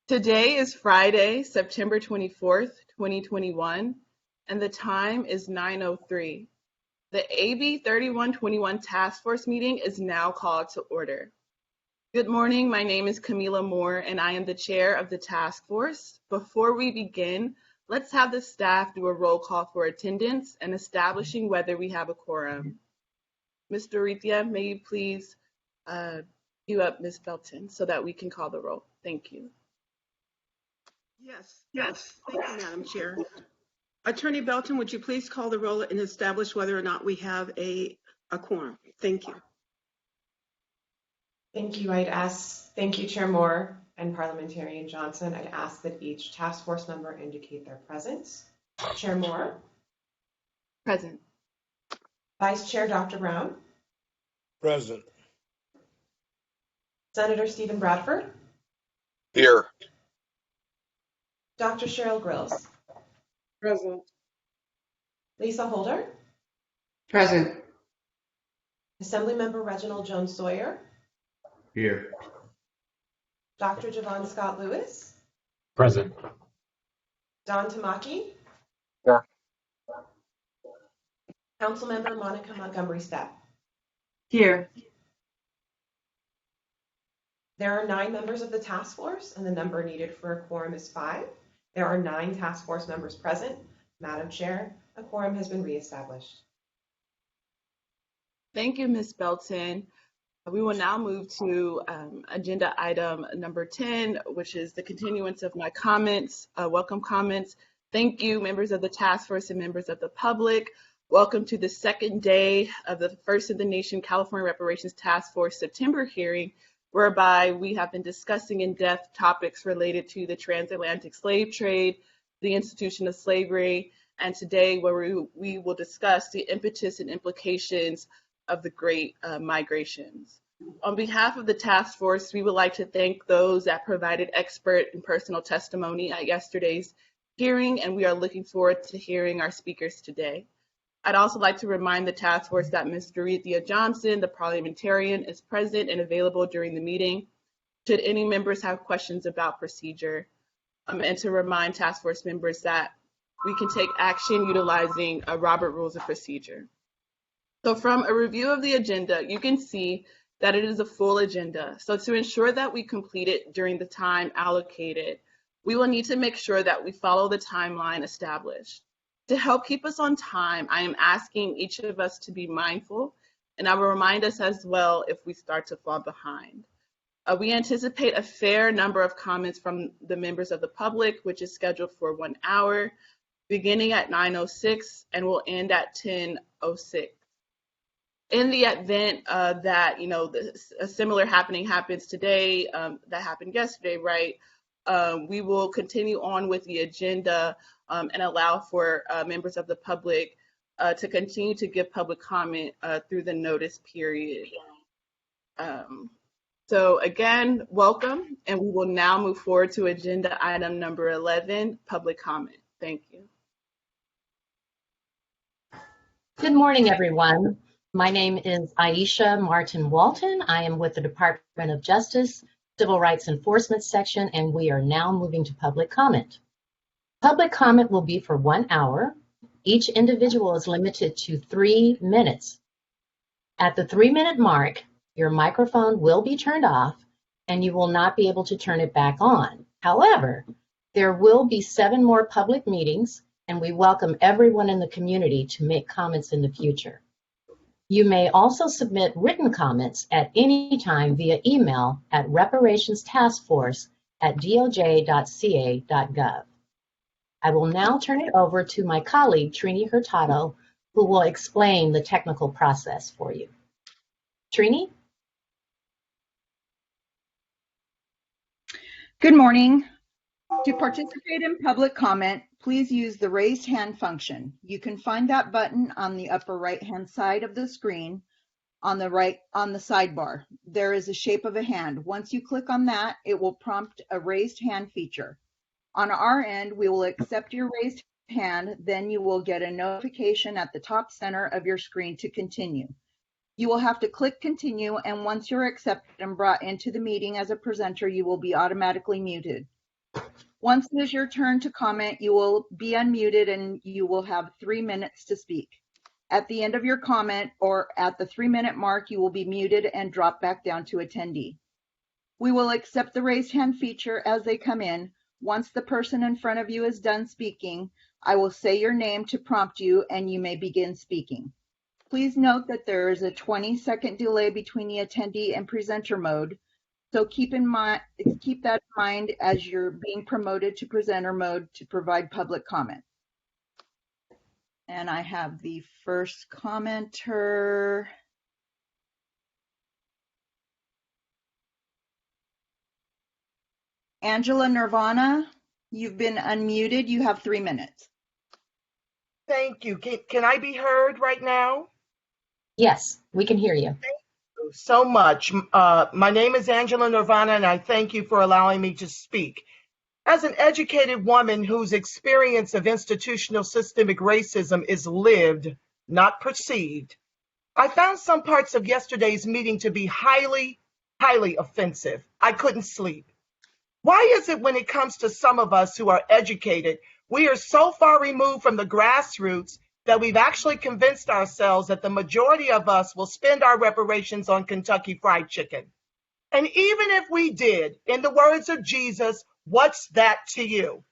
Today is Friday, September 24th, 2021, and the time is 9:03. The AB 3121 Task Force meeting is now called to order. Good morning, my name is Camila Moore, and I am the chair of the task force. Before we begin, let's have the staff do a roll call for attendance and establishing whether we have a quorum. Ms. Dorothea, may you please cue up Ms. Belton so that we can call the roll. Thank you. Yes. Thank you, Madam Chair. Attorney Belton, would you please call the roll and establish whether or not we have a quorum? Thank you. Thank you. Thank you, Chair Moore and Parliamentarian Johnson. I'd ask that each task force member indicate their presence. Chair Moore. Present. Vice Chair Dr. Brown. Present. Senator Stephen Bradford. Here. Dr. Cheryl Grills. Present. Lisa Holder. Present. Assemblymember Reginald Jones Sawyer. Here. Dr. Javon Scott Lewis. Present. Don Tamaki. Here. Councilmember Monica Montgomery Stepp. Here. There are 9 members of the task force, and the number needed for a quorum is 5. There are 9 task force members present. Madam Chair, a quorum has been reestablished. Thank you, Ms. Belton. We will now move to agenda item number 10, which is the continuance of my comments, welcome comments. Thank you, members of the task force and members of the public. Welcome to the second day of the First in the Nation California Reparations Task Force September hearing, whereby we have been discussing in depth topics related to the transatlantic slave trade, the institution of slavery, and today where we will discuss the impetus and implications of the Great Migrations. On behalf of the task force, we would like to thank those that provided expert and personal testimony at yesterday's hearing, and we are looking forward to hearing our speakers today. I'd also like to remind the task force that Ms. Dorothea Johnson, the parliamentarian, is present and available during the meeting should any members have questions about procedure, and to remind task force members that we can take action utilizing Robert Rules of Procedure. So from a review of the agenda, you can see that it is a full agenda. So to ensure that we complete it during the time allocated, we will need to make sure that we follow the timeline established. To help keep us on time, I am asking each of us to be mindful, and I will remind us as well if we start to fall behind. We anticipate a fair number of comments from the members of the public, which is scheduled for 1 hour, beginning at 9:06 and will end at 10:06. In the event that a similar happening happens today, that happened yesterday, right? We will continue on with the agenda and allow for members of the public to continue to give public comment through the notice period. So again, welcome, and we will now move forward to agenda item number 11, public comment. Thank you. Good morning, everyone. My name is Aisha Martin Walton. I am with the Department of Justice, Civil Rights Enforcement Section, and we are now moving to public comment. Public comment will be for 1 hour. Each individual is limited to 3 minutes. At the 3-minute mark, your microphone will be turned off and you will not be able to turn it back on. However, there will be 7 more public meetings, and we welcome everyone in the community to make comments in the future. You may also submit written comments at any time via email at reparationstaskforce@doj.ca.gov. I will now turn it over to my colleague, Trini Hurtado, who will explain the technical process for you. Trini? Good morning. To participate in public comment, please use the raised hand function. You can find that button on the upper right-hand side of the screen on the sidebar. There is a shape of a hand. Once you click on that, it will prompt a raised hand feature. On our end, we will accept your raised hand, then you will get a notification at the top center of your screen to continue. You will have to click continue, and once you're accepted and brought into the meeting as a presenter, you will be automatically muted. Once it is your turn to comment, you will be unmuted and you will have 3 minutes to speak. At the end of your comment or at the 3-minute mark, you will be muted and drop back down to attendee. We will accept the raise hand feature as they come in. Once the person in front of you is done speaking, I will say your name to prompt you and you may begin speaking. Please note that there is a 20-second delay between the attendee and presenter mode, so keep that in mind as you're being promoted to presenter mode to provide public comment. And I have the first commenter. Angela Nirvana, you've been unmuted. You have 3 minutes. Thank you. Can I be heard right now? Yes, we can hear you. Thank you so much. My name is Angela Nirvana, and I thank you for allowing me to speak. As an educated woman whose experience of institutional systemic racism is lived, not perceived, I found some parts of yesterday's meeting to be highly, highly offensive. I couldn't sleep. Why is it when it comes to some of us who are educated, we are so far removed from the grassroots that we've actually convinced ourselves that the majority of us will spend our reparations on Kentucky Fried Chicken? And even if we did, in the words of Jesus, what's that to you?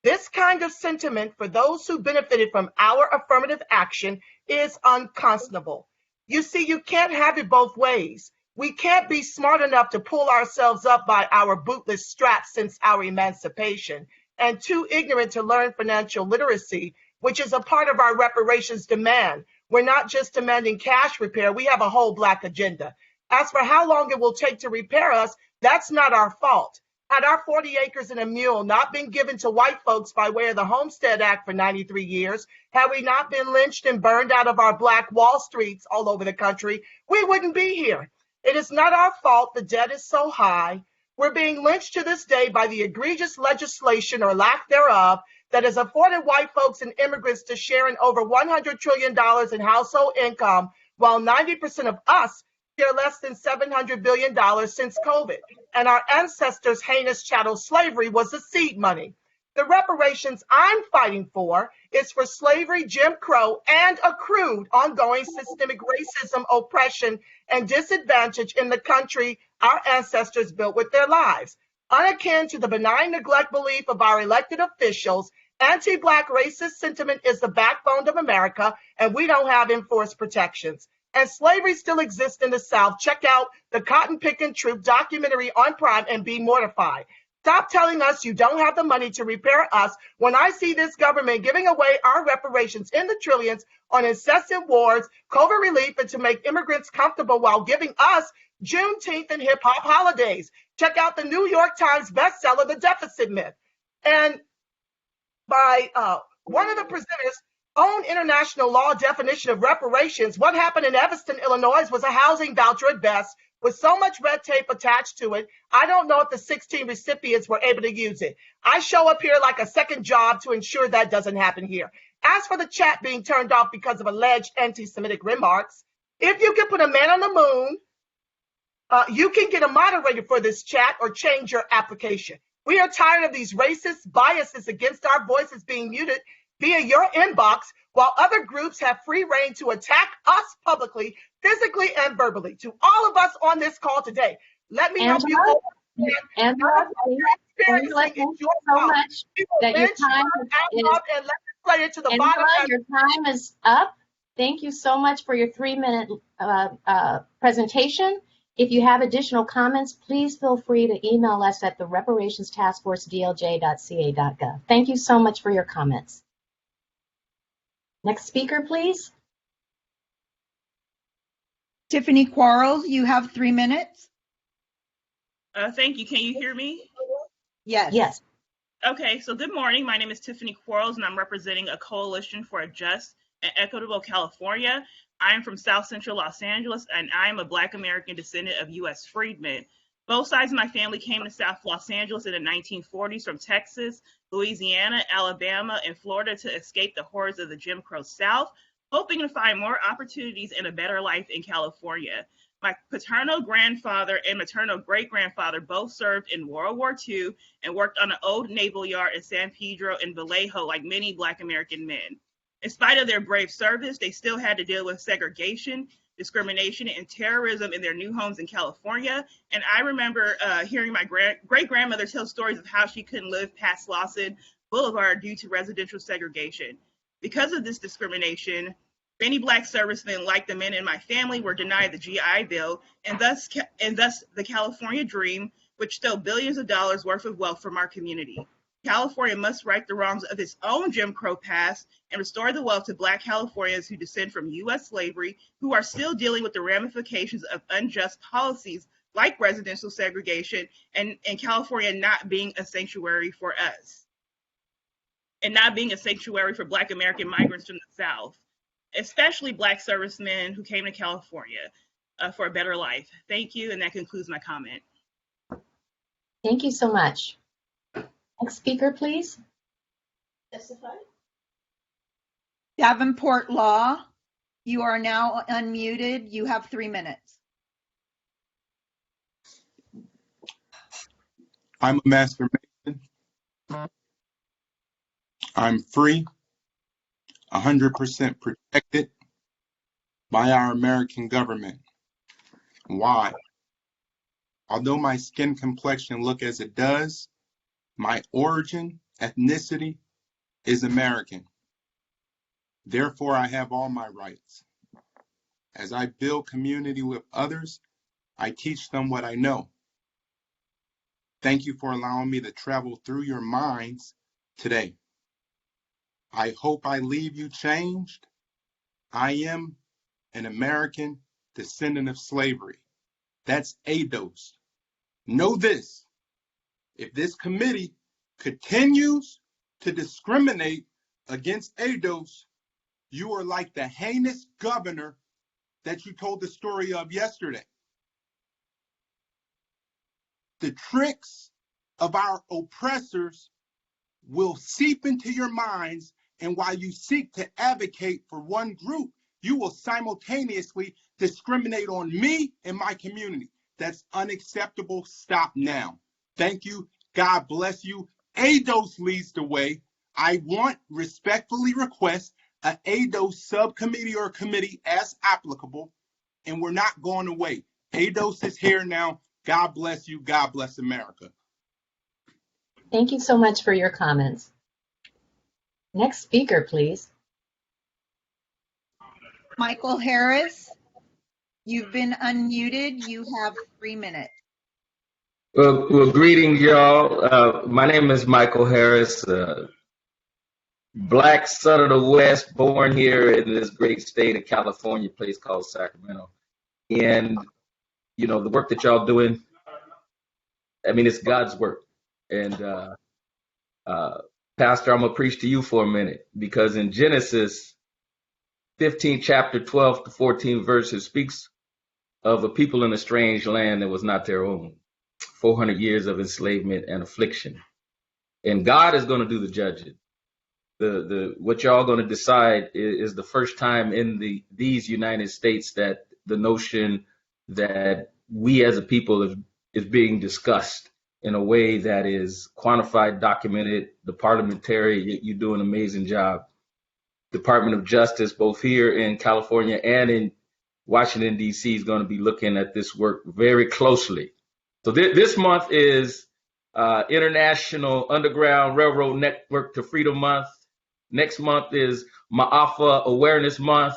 This kind of sentiment for those who benefited from our affirmative action is unconscionable. You see, you can't have it both ways. We can't be smart enough to pull ourselves up by our bootless straps since our emancipation, and too ignorant to learn financial literacy, which is a part of our reparations demand. We're not just demanding cash repair, we have a whole Black agenda. As for how long it will take to repair us, that's not our fault. Had our 40 acres and a mule not been given to white folks by way of the Homestead Act for 93 years, had we not been lynched and burned out of our Black Wall Streets all over the country, we wouldn't be here. It is not our fault the debt is so high. We're being lynched to this day by the egregious legislation or lack thereof that has afforded white folks and immigrants to share in over $100 trillion in household income, while 90% of us share less than $700 billion since COVID. And our ancestors' heinous chattel slavery was the seed money. The reparations I'm fighting for is for slavery, Jim Crow, and accrued ongoing systemic racism, oppression, and disadvantage in the country our ancestors built with their lives. Unakin to the benign neglect belief of our elected officials, anti-Black racist sentiment is the backbone of America, and we don't have enforced protections. And slavery still exists in the South. Check out the Cotton Picking Troop documentary on Prime and be mortified. Stop telling us you don't have the money to repair us when I see this government giving away our reparations in the trillions on incessant wars, COVID relief, and to make immigrants comfortable while giving us Juneteenth and hip hop holidays. Check out the New York Times bestseller, The Deficit Myth. And by one of the presenters' own international law definition of reparations, what happened in Evanston, Illinois was a housing voucher at best, with so much red tape attached to it. I don't know if the 16 recipients were able to use it. I show up here like a second job to ensure that doesn't happen here. As for the chat being turned off because of alleged anti-Semitic remarks, if you can put a man on the moon, you can get a moderator for this chat or change your application. We are tired of these racist biases against our voices being muted via your inbox, while other groups have free reign to attack us publicly, physically, and verbally. To all of us on this call today, let me help you understand. Angela, thank you so much that your time your time is up. Thank you so much for your 3-minute presentation. If you have additional comments, please feel free to email us at the reparationstaskforce@dlj.ca.gov. Thank you so much for your comments. Next speaker, please. Tiffany Quarles, you have 3 minutes. Thank you. Can you hear me? Yes. Yes. Okay, so good morning. My name is Tiffany Quarles, and I'm representing a coalition for a just and equitable California. I am from South Central Los Angeles, and I am a Black American descendant of U.S. freedmen. Both sides of my family came to South Los Angeles in the 1940s from Texas, Louisiana, Alabama, and Florida to escape the horrors of the Jim Crow South, hoping to find more opportunities and a better life in California. My paternal grandfather and maternal great-grandfather both served in World War II and worked on an old naval yard in San Pedro and Vallejo like many Black American men. In spite of their brave service, they still had to deal with segregation, discrimination, and terrorism in their new homes in California. And I remember hearing my great-grandmother tell stories of how she couldn't live past Lawson Boulevard due to residential segregation. Because of this discrimination, many Black servicemen, like the men in my family, were denied the GI Bill, and thus the California dream, which stole billions of dollars worth of wealth from our community. California must right the wrongs of its own Jim Crow past and restore the wealth to Black Californians who descend from U.S. slavery, who are still dealing with the ramifications of unjust policies like residential segregation and California not being a sanctuary for us and not being a sanctuary for Black American migrants from the South, especially Black servicemen who came to California for a better life. Thank you, and that concludes my comment. Thank you so much. Next speaker, please. Davenport Law, you are now unmuted. You have 3 minutes. I'm a master mason. I'm free, 100% protected by our American government. Why? Although my skin complexion look as it does, my origin, ethnicity is American. Therefore, I have all my rights. As I build community with others, I teach them what I know. Thank you for allowing me to travel through your minds today. I hope I leave you changed. I am an American descendant of slavery. That's ADOS. Know this. If this committee continues to discriminate against ADOS, you are like the heinous governor that you told the story of yesterday. The tricks of our oppressors will seep into your minds, and while you seek to advocate for one group, you will simultaneously discriminate on me and my community. That's unacceptable. Stop now. Thank you. God bless you. ADOS leads the way. I respectfully request an ADOS subcommittee or committee as applicable, and we're not going away. ADOS is here now. God bless you. God bless America. Thank you so much for your comments. Next speaker, please. Michael Harris, you've been unmuted. You have 3 minutes. Well, greetings, y'all. My name is Michael Harris, Black son of the West, born here in this great state of California, place called Sacramento. And, you know, the work that y'all doing, I mean, it's God's work. And, Pastor, I'm going to preach to you for a minute, because in Genesis 15, chapter 12 to 14 verses speaks of a people in a strange land that was not their own. 400 years of enslavement and affliction. And God is going to do the judging. What y'all going to decide is the first time in these United States that the notion that we as a people is being discussed in a way that is quantified, documented. The parliamentary, you do an amazing job. Department of Justice, both here in California and in Washington, D.C., is going to be looking at this work very closely. So this month is International Underground Railroad Network to Freedom Month. Next month is Ma'afa Awareness Month.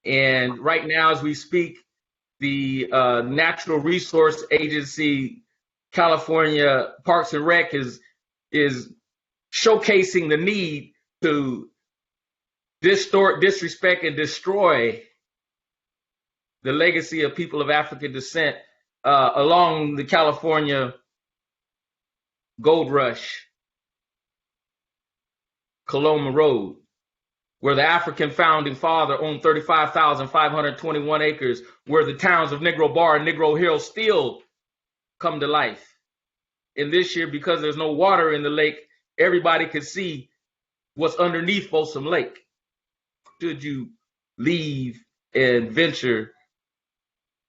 And right now, as we speak, the Natural Resource Agency, California Parks and Rec is showcasing the need to distort, disrespect, and destroy the legacy of people of African descent along the California Gold Rush, Coloma Road, where the African founding father owned 35,521 acres, where the towns of Negro Bar and Negro Hill still come to life. And this year, because there's no water in the lake, everybody could see what's underneath Folsom Lake. Should you leave and venture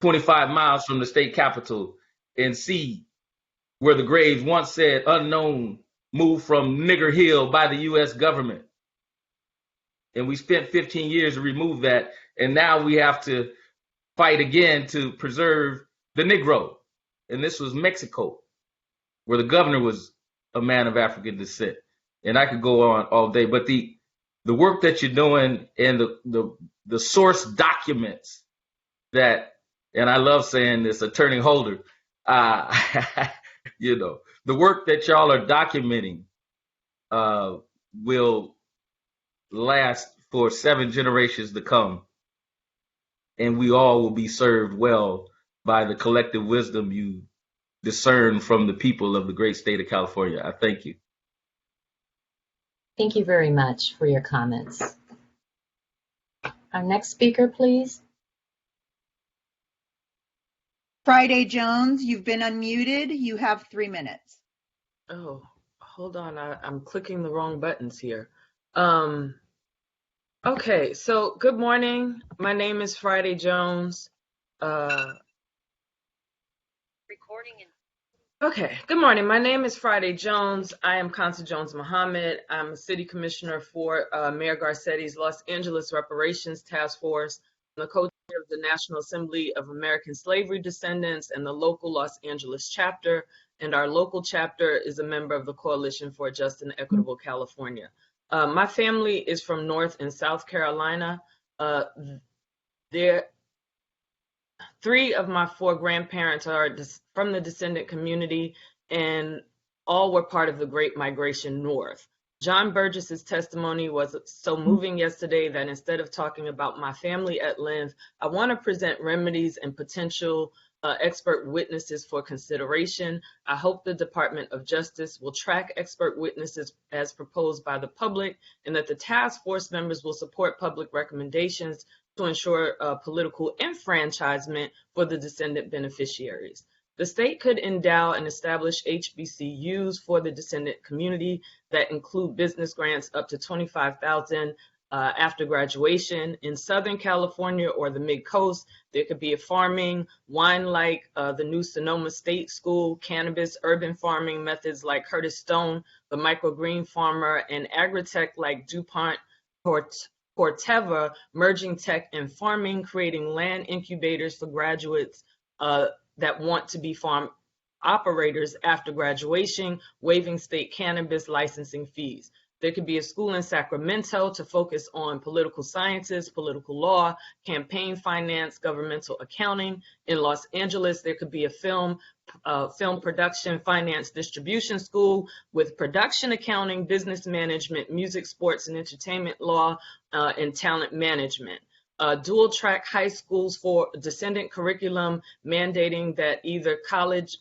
25 miles from the state capitol and see where the graves once said unknown moved from Nigger Hill by the U.S. government. And we spent 15 years to remove that. And now we have to fight again to preserve the Negro. And this was Mexico, where the governor was a man of African descent. And I could go on all day, but the work that you're doing and the source documents that, and I love saying this, Attorney Holder, you know, the work that y'all are documenting will last for 7 generations to come. And we all will be served well by the collective wisdom you discern from the people of the great state of California. I thank you. Thank you very much for your comments. Our next speaker, please. Friday Jones, you've been unmuted. You have 3 minutes. Oh, hold on. I'm clicking the wrong buttons here. Okay, so good morning. My name is Friday Jones. Okay, good morning. My name is Friday Jones. I am Constance Jones Muhammad. I'm a city commissioner for Mayor Garcetti's Los Angeles Reparations Task Force. I'm the co-chair of the National Assembly of American Slavery Descendants and the local Los Angeles chapter. And our local chapter is a member of the Coalition for a Just and Equitable California. My family is from North and South Carolina. 3 of my 4 grandparents are from the descendant community, and all were part of the Great Migration North. John Burgess's testimony was so moving yesterday that instead of talking about my family at length, I want to present remedies and potential expert witnesses for consideration. I hope the Department of Justice will track expert witnesses as proposed by the public, and that the task force members will support public recommendations to ensure political enfranchisement for the descendant beneficiaries. The state could endow and establish HBCUs for the descendant community that include business grants up to $25,000 after graduation. In Southern California or the Mid-Coast, there could be a farming, wine like the new Sonoma State School, cannabis, urban farming methods like Curtis Stone, the microgreen farmer, and agritech like DuPont Corteva, merging tech and farming, creating land incubators for graduates that want to be farm operators after graduation, waiving state cannabis licensing fees. There could be a school in Sacramento to focus on political sciences, political law, campaign finance, governmental accounting. In Los Angeles, there could be a film production, finance, distribution school with production accounting, business management, music, sports, and entertainment law, and talent management. Dual track high schools for descendant curriculum mandating either college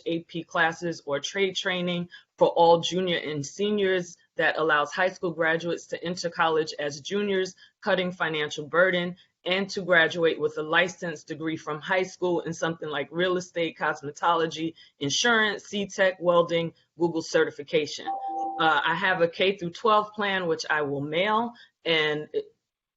AP classes or trade training for all junior and seniors that allows high school graduates to enter college as juniors, cutting financial burden, and to graduate with a licensed degree from high school in something like real estate, cosmetology, insurance, C-Tech, welding, Google certification. I have a K through 12 plan, which I will mail, and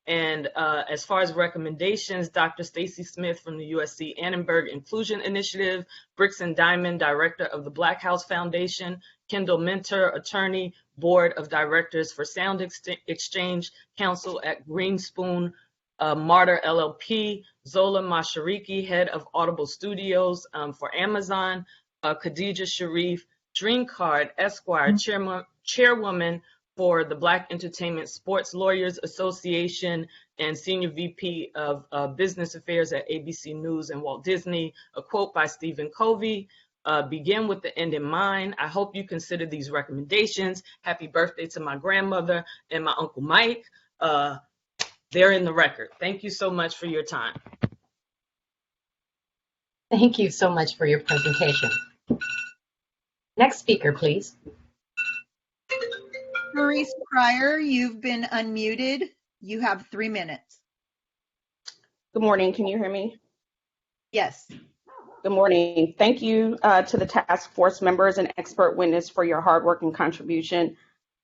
as far as recommendations, Dr. Stacy Smith from the USC Annenberg Inclusion Initiative, Bricks and Diamond, Director of the Black House Foundation, Kendall Mentor, Attorney, Board of Directors for Sound Exchange, Counsel at Green Spoon, Martyr LLP, Zola Mashariki, Head of Audible Studios for Amazon, Khadija Sharif, Dream Card, Esquire, Chairwoman for the Black Entertainment Sports Lawyers Association, and Senior VP of Business Affairs at ABC News and Walt Disney. A quote by Stephen Covey, begin with the end in mind. I hope you consider these recommendations. Happy birthday to my grandmother and my Uncle Mike. They're in the record. Thank you so much for your time. Thank you so much for your presentation. Next speaker, please. Maurice Pryor, you've been unmuted. You have 3 minutes. Good morning. Can you hear me? Yes. Good morning. Thank you to the task force members and expert witness for your hard work and contribution.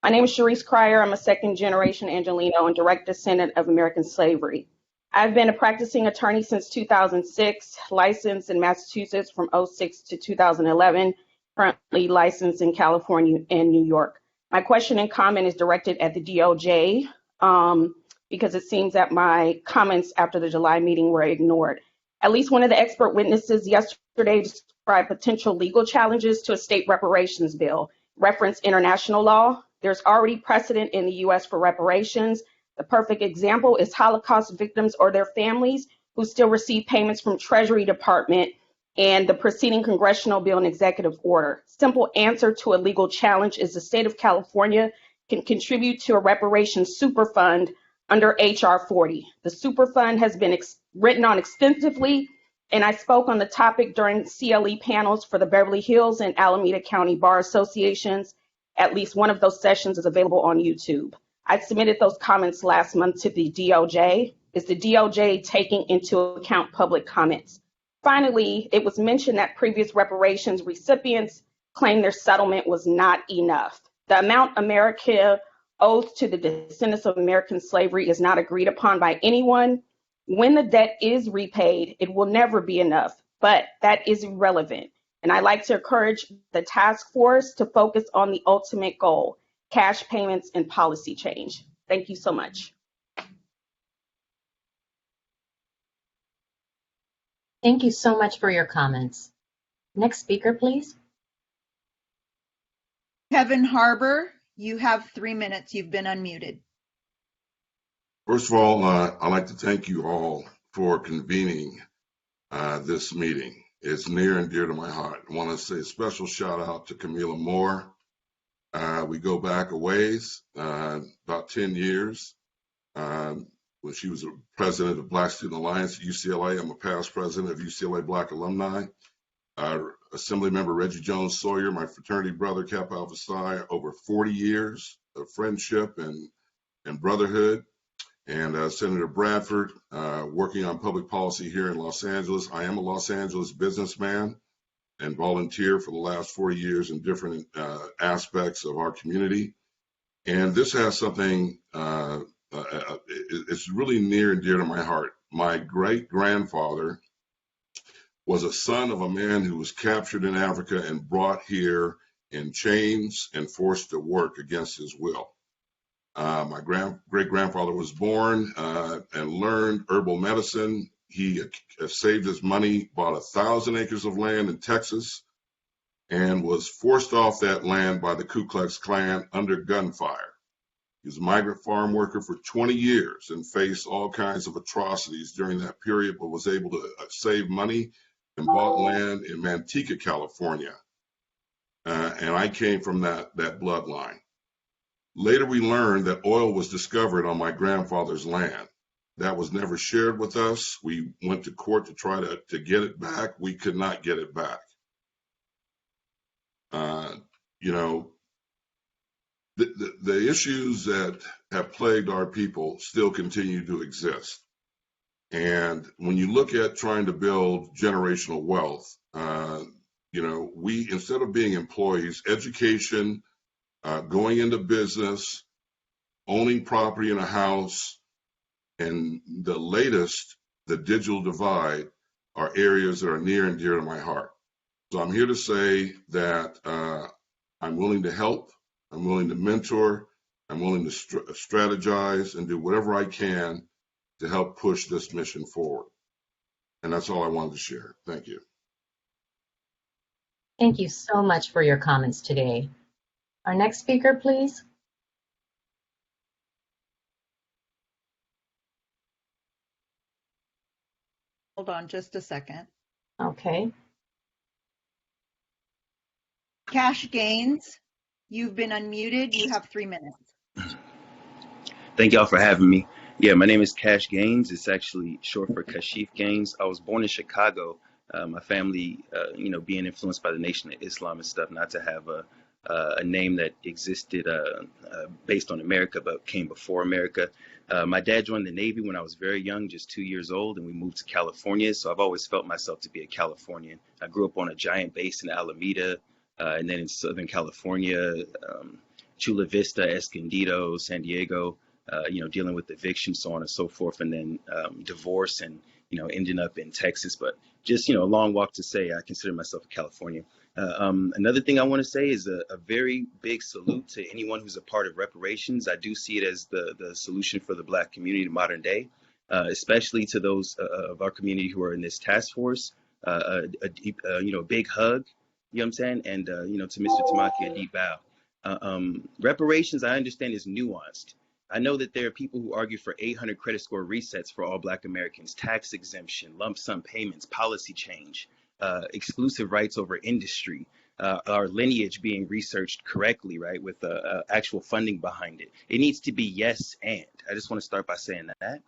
My name is Sharice Cryer. I'm a second generation Angelino and direct descendant of American slavery. I've been a practicing attorney since 2006, licensed in Massachusetts from 2006 to 2011, currently licensed in California and New York. My question and comment is directed at the DOJ because it seems that my comments after the July meeting were ignored. At least one of the expert witnesses yesterday described potential legal challenges to a state reparations bill, reference international law. There's already precedent in the US for reparations. The perfect example is Holocaust victims or their families who still receive payments from Treasury Department and the preceding congressional bill and executive order. Simple answer to a legal challenge is the state of California can contribute to a reparations super fund under HR 40. The super fund has been written on extensively, and I spoke on the topic during CLE panels for the Beverly Hills and Alameda County Bar Associations. At least one of those sessions is available on YouTube. I submitted those comments last month to the DOJ. Is the DOJ taking into account public comments? Finally, it was mentioned that previous reparations recipients claimed their settlement was not enough. The amount America owes to the descendants of American slavery is not agreed upon by anyone. When the debt is repaid, it will never be enough, but that is irrelevant. And I like to encourage the task force to focus on the ultimate goal, cash payments and policy change. Thank you so much. Thank you so much for your comments. Next speaker, please. Kevin Harbour, you have 3 minutes. You've been unmuted. First of all, I'd like to thank you all for convening this meeting. It's near and dear to my heart. I want to say a special shout out to Camila Moore. We go back a ways, about 10 years. When she was president of Black Student Alliance at UCLA, I'm a past president of UCLA Black Alumni. Assemblymember Reggie Jones Sawyer, my fraternity brother, Kappa Alpha Psi, over 40 years of friendship and brotherhood. And Senator Bradford, working on public policy here in Los Angeles. I am a Los Angeles businessman and volunteer for the last 40 years in different aspects of our community. And this has something, it's really near and dear to my heart. My great-grandfather was a son of a man who was captured in Africa and brought here in chains and forced to work against his will. My great-grandfather was born and learned herbal medicine. He saved his money, bought 1,000 acres of land in Texas, and was forced off that land by the Ku Klux Klan under gunfire. He was a migrant farm worker for 20 years and faced all kinds of atrocities during that period, but was able to save money and bought land in Manteca, California. And I came from that bloodline. Later, we learned that oil was discovered on my grandfather's land. That was never shared with us. We went to court to try to get it back. We could not get it back. The issues that have plagued our people still continue to exist. And when you look at trying to build generational wealth, we, instead of being employees, education, going into business, owning property in a house, and the latest, the digital divide, are areas that are near and dear to my heart. So I'm here to say that I'm willing to help, I'm willing to mentor, I'm willing to strategize and do whatever I can to help push this mission forward. And that's all I wanted to share. Thank you. Thank you so much for your comments today. Our next speaker, please. Hold on just a second. Okay. Cash Gaines, you've been unmuted. You have 3 minutes. Thank y'all for having me. Yeah, my name is Cash Gaines. It's actually short for Kashif Gaines. I was born in Chicago. My family, being influenced by the Nation of Islam and stuff, not to have a name that existed based on America, but came before America. My dad joined the Navy when I was very young, just 2 years old, and we moved to California. So I've always felt myself to be a Californian. I grew up on a giant base in Alameda, and then in Southern California, Chula Vista, Escondido, San Diego. dealing with eviction, so on and so forth, and then divorce and, ending up in Texas. But just, a long walk to say I consider myself a Californian. Another thing I want to say is a very big salute to anyone who's a part of reparations. I do see it as the solution for the Black community in modern day, especially to those of our community who are in this task force. A big hug, you know what I'm saying? And, to Mr. Tamaki, a deep bow. Reparations, I understand, is nuanced. I know that there are people who argue for 800 credit score resets for all Black Americans, tax exemption, lump sum payments, policy change, exclusive rights over industry, our lineage being researched correctly, right, with actual funding behind it. It needs to be yes and. I just want to start by saying that.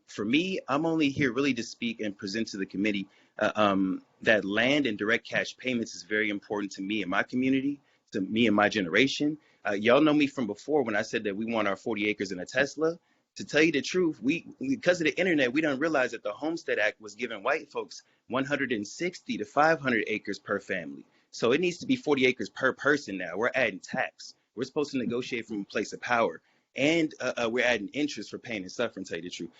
For me, I'm only here really to speak and present to the committee that land and direct cash payments is very important to me and my community, to me and my generation. Y'all know me from before when I said that we want our 40 acres and a Tesla. To tell you the truth, because of the internet, we don't realize that the Homestead Act was giving white folks 160 to 500 acres per family. So it needs to be 40 acres per person now. We're adding tax. We're supposed to negotiate from a place of power. And we're adding interest for pain and suffering, to tell you the truth.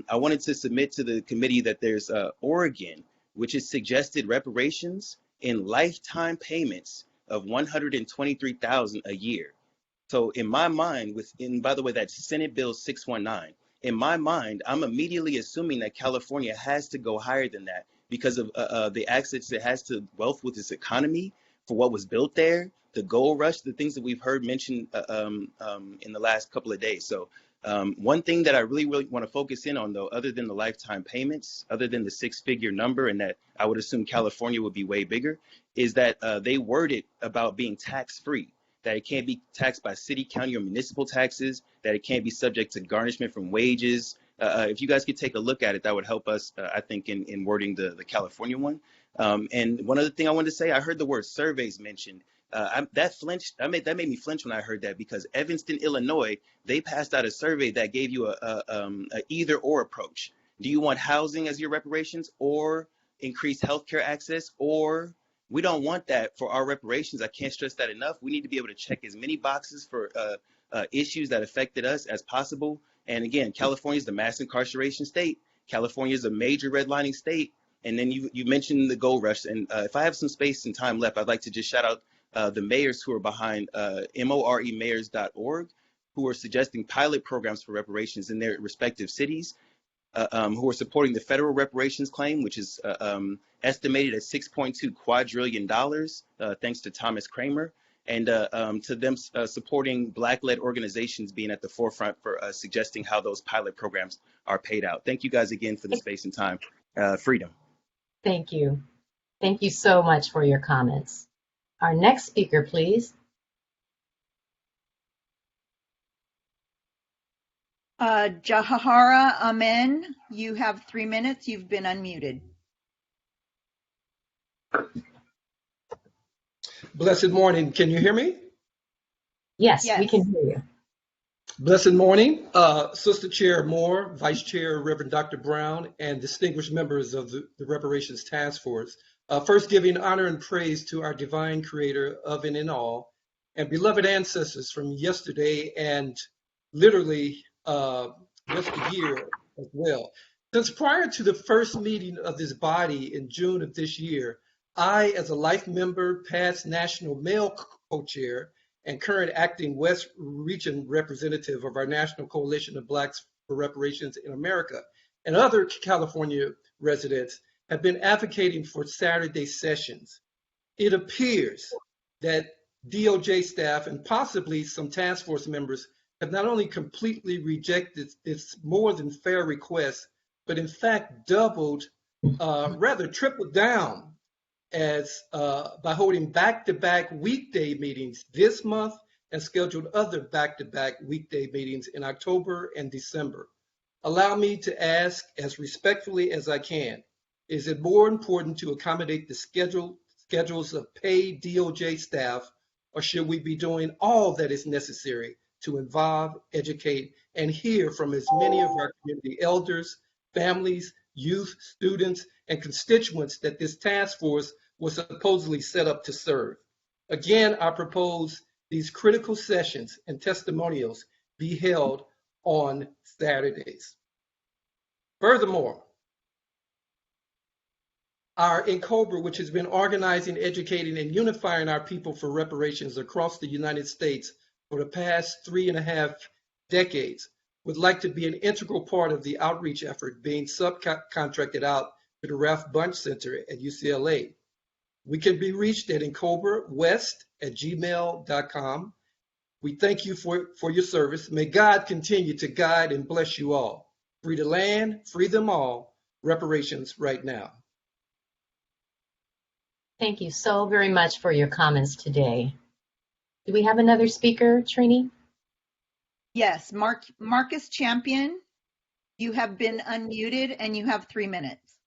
I wanted to submit to the committee that there's Oregon, which has suggested reparations in lifetime payments of $123,000 a year. So in my mind, by the way, that's Senate Bill 619. In my mind, I'm immediately assuming that California has to go higher than that because of the access it has to wealth with its economy, for what was built there, the gold rush, the things that we've heard mentioned in the last couple of days. So one thing that I really want to focus in on, though, other than the lifetime payments, other than the six-figure number, and that I would assume California would be way bigger, is that they worded about being tax-free, that it can't be taxed by city, county, or municipal taxes, that it can't be subject to garnishment from wages. If you guys could take a look at it, that would help us, I think, in wording the California one. And one other thing I wanted to say, I heard the word surveys mentioned. That made me flinch when I heard that, because Evanston, Illinois, they passed out a survey that gave you a either or approach. Do you want housing as your reparations, or increased healthcare access, or we don't want that for our reparations? I can't stress that enough. We need to be able to check as many boxes for issues that affected us as possible. And again, California is the mass incarceration state. California is a major redlining state. And then you mentioned the gold rush. And if I have some space and time left, I'd like to just shout out the mayors who are behind moremayors.org, who are suggesting pilot programs for reparations in their respective cities, who are supporting the federal reparations claim, which is estimated at $6.2 quadrillion, thanks to Thomas Kramer, and to them supporting Black-led organizations being at the forefront for suggesting how those pilot programs are paid out. Thank you guys again for the space and time. Freedom. Thank you. Thank you so much for your comments. Our next speaker, please. Jahara Amen, you have 3 minutes. You've been unmuted. Blessed morning. Can you hear me? Yes, we can hear you. Blessed morning, Sister Chair Moore, Vice Chair Reverend Dr. Brown, and distinguished members of the Reparations Task Force. First, giving honor and praise to our divine creator of and in all, and beloved ancestors from yesterday and literally yesteryear as well. Since prior to the first meeting of this body in June of this year, I, as a life member, past national male co-chair, and current acting West Region representative of our National Coalition of Blacks for Reparations in America, and other California residents, have been advocating for Saturday sessions. It appears that DOJ staff and possibly some task force members have not only completely rejected this more than fair request, but in fact doubled, rather tripled down as by holding back-to-back weekday meetings this month and scheduled other back-to-back weekday meetings in October and December. Allow me to ask as respectfully as I can, is it more important to accommodate the schedules of paid DOJ staff, or should we be doing all that is necessary to involve, educate, and hear from as many of our community elders, families, youth, students, and constituents that this task force was supposedly set up to serve? Again, I propose these critical sessions and testimonials be held on Saturdays. Furthermore, our NCOBRA, which has been organizing, educating, and unifying our people for reparations across the United States for the past 3.5 decades, would like to be an integral part of the outreach effort being subcontracted out to the Ralph Bunche Center at UCLA. We can be reached at encobrawest@gmail.com. We thank you for your service. May God continue to guide and bless you all. Free the land, free them all. Reparations right now. Thank you so very much for your comments today. Do we have another speaker, Trini? Yes, Marcus Champion, you have been unmuted and you have 3 minutes.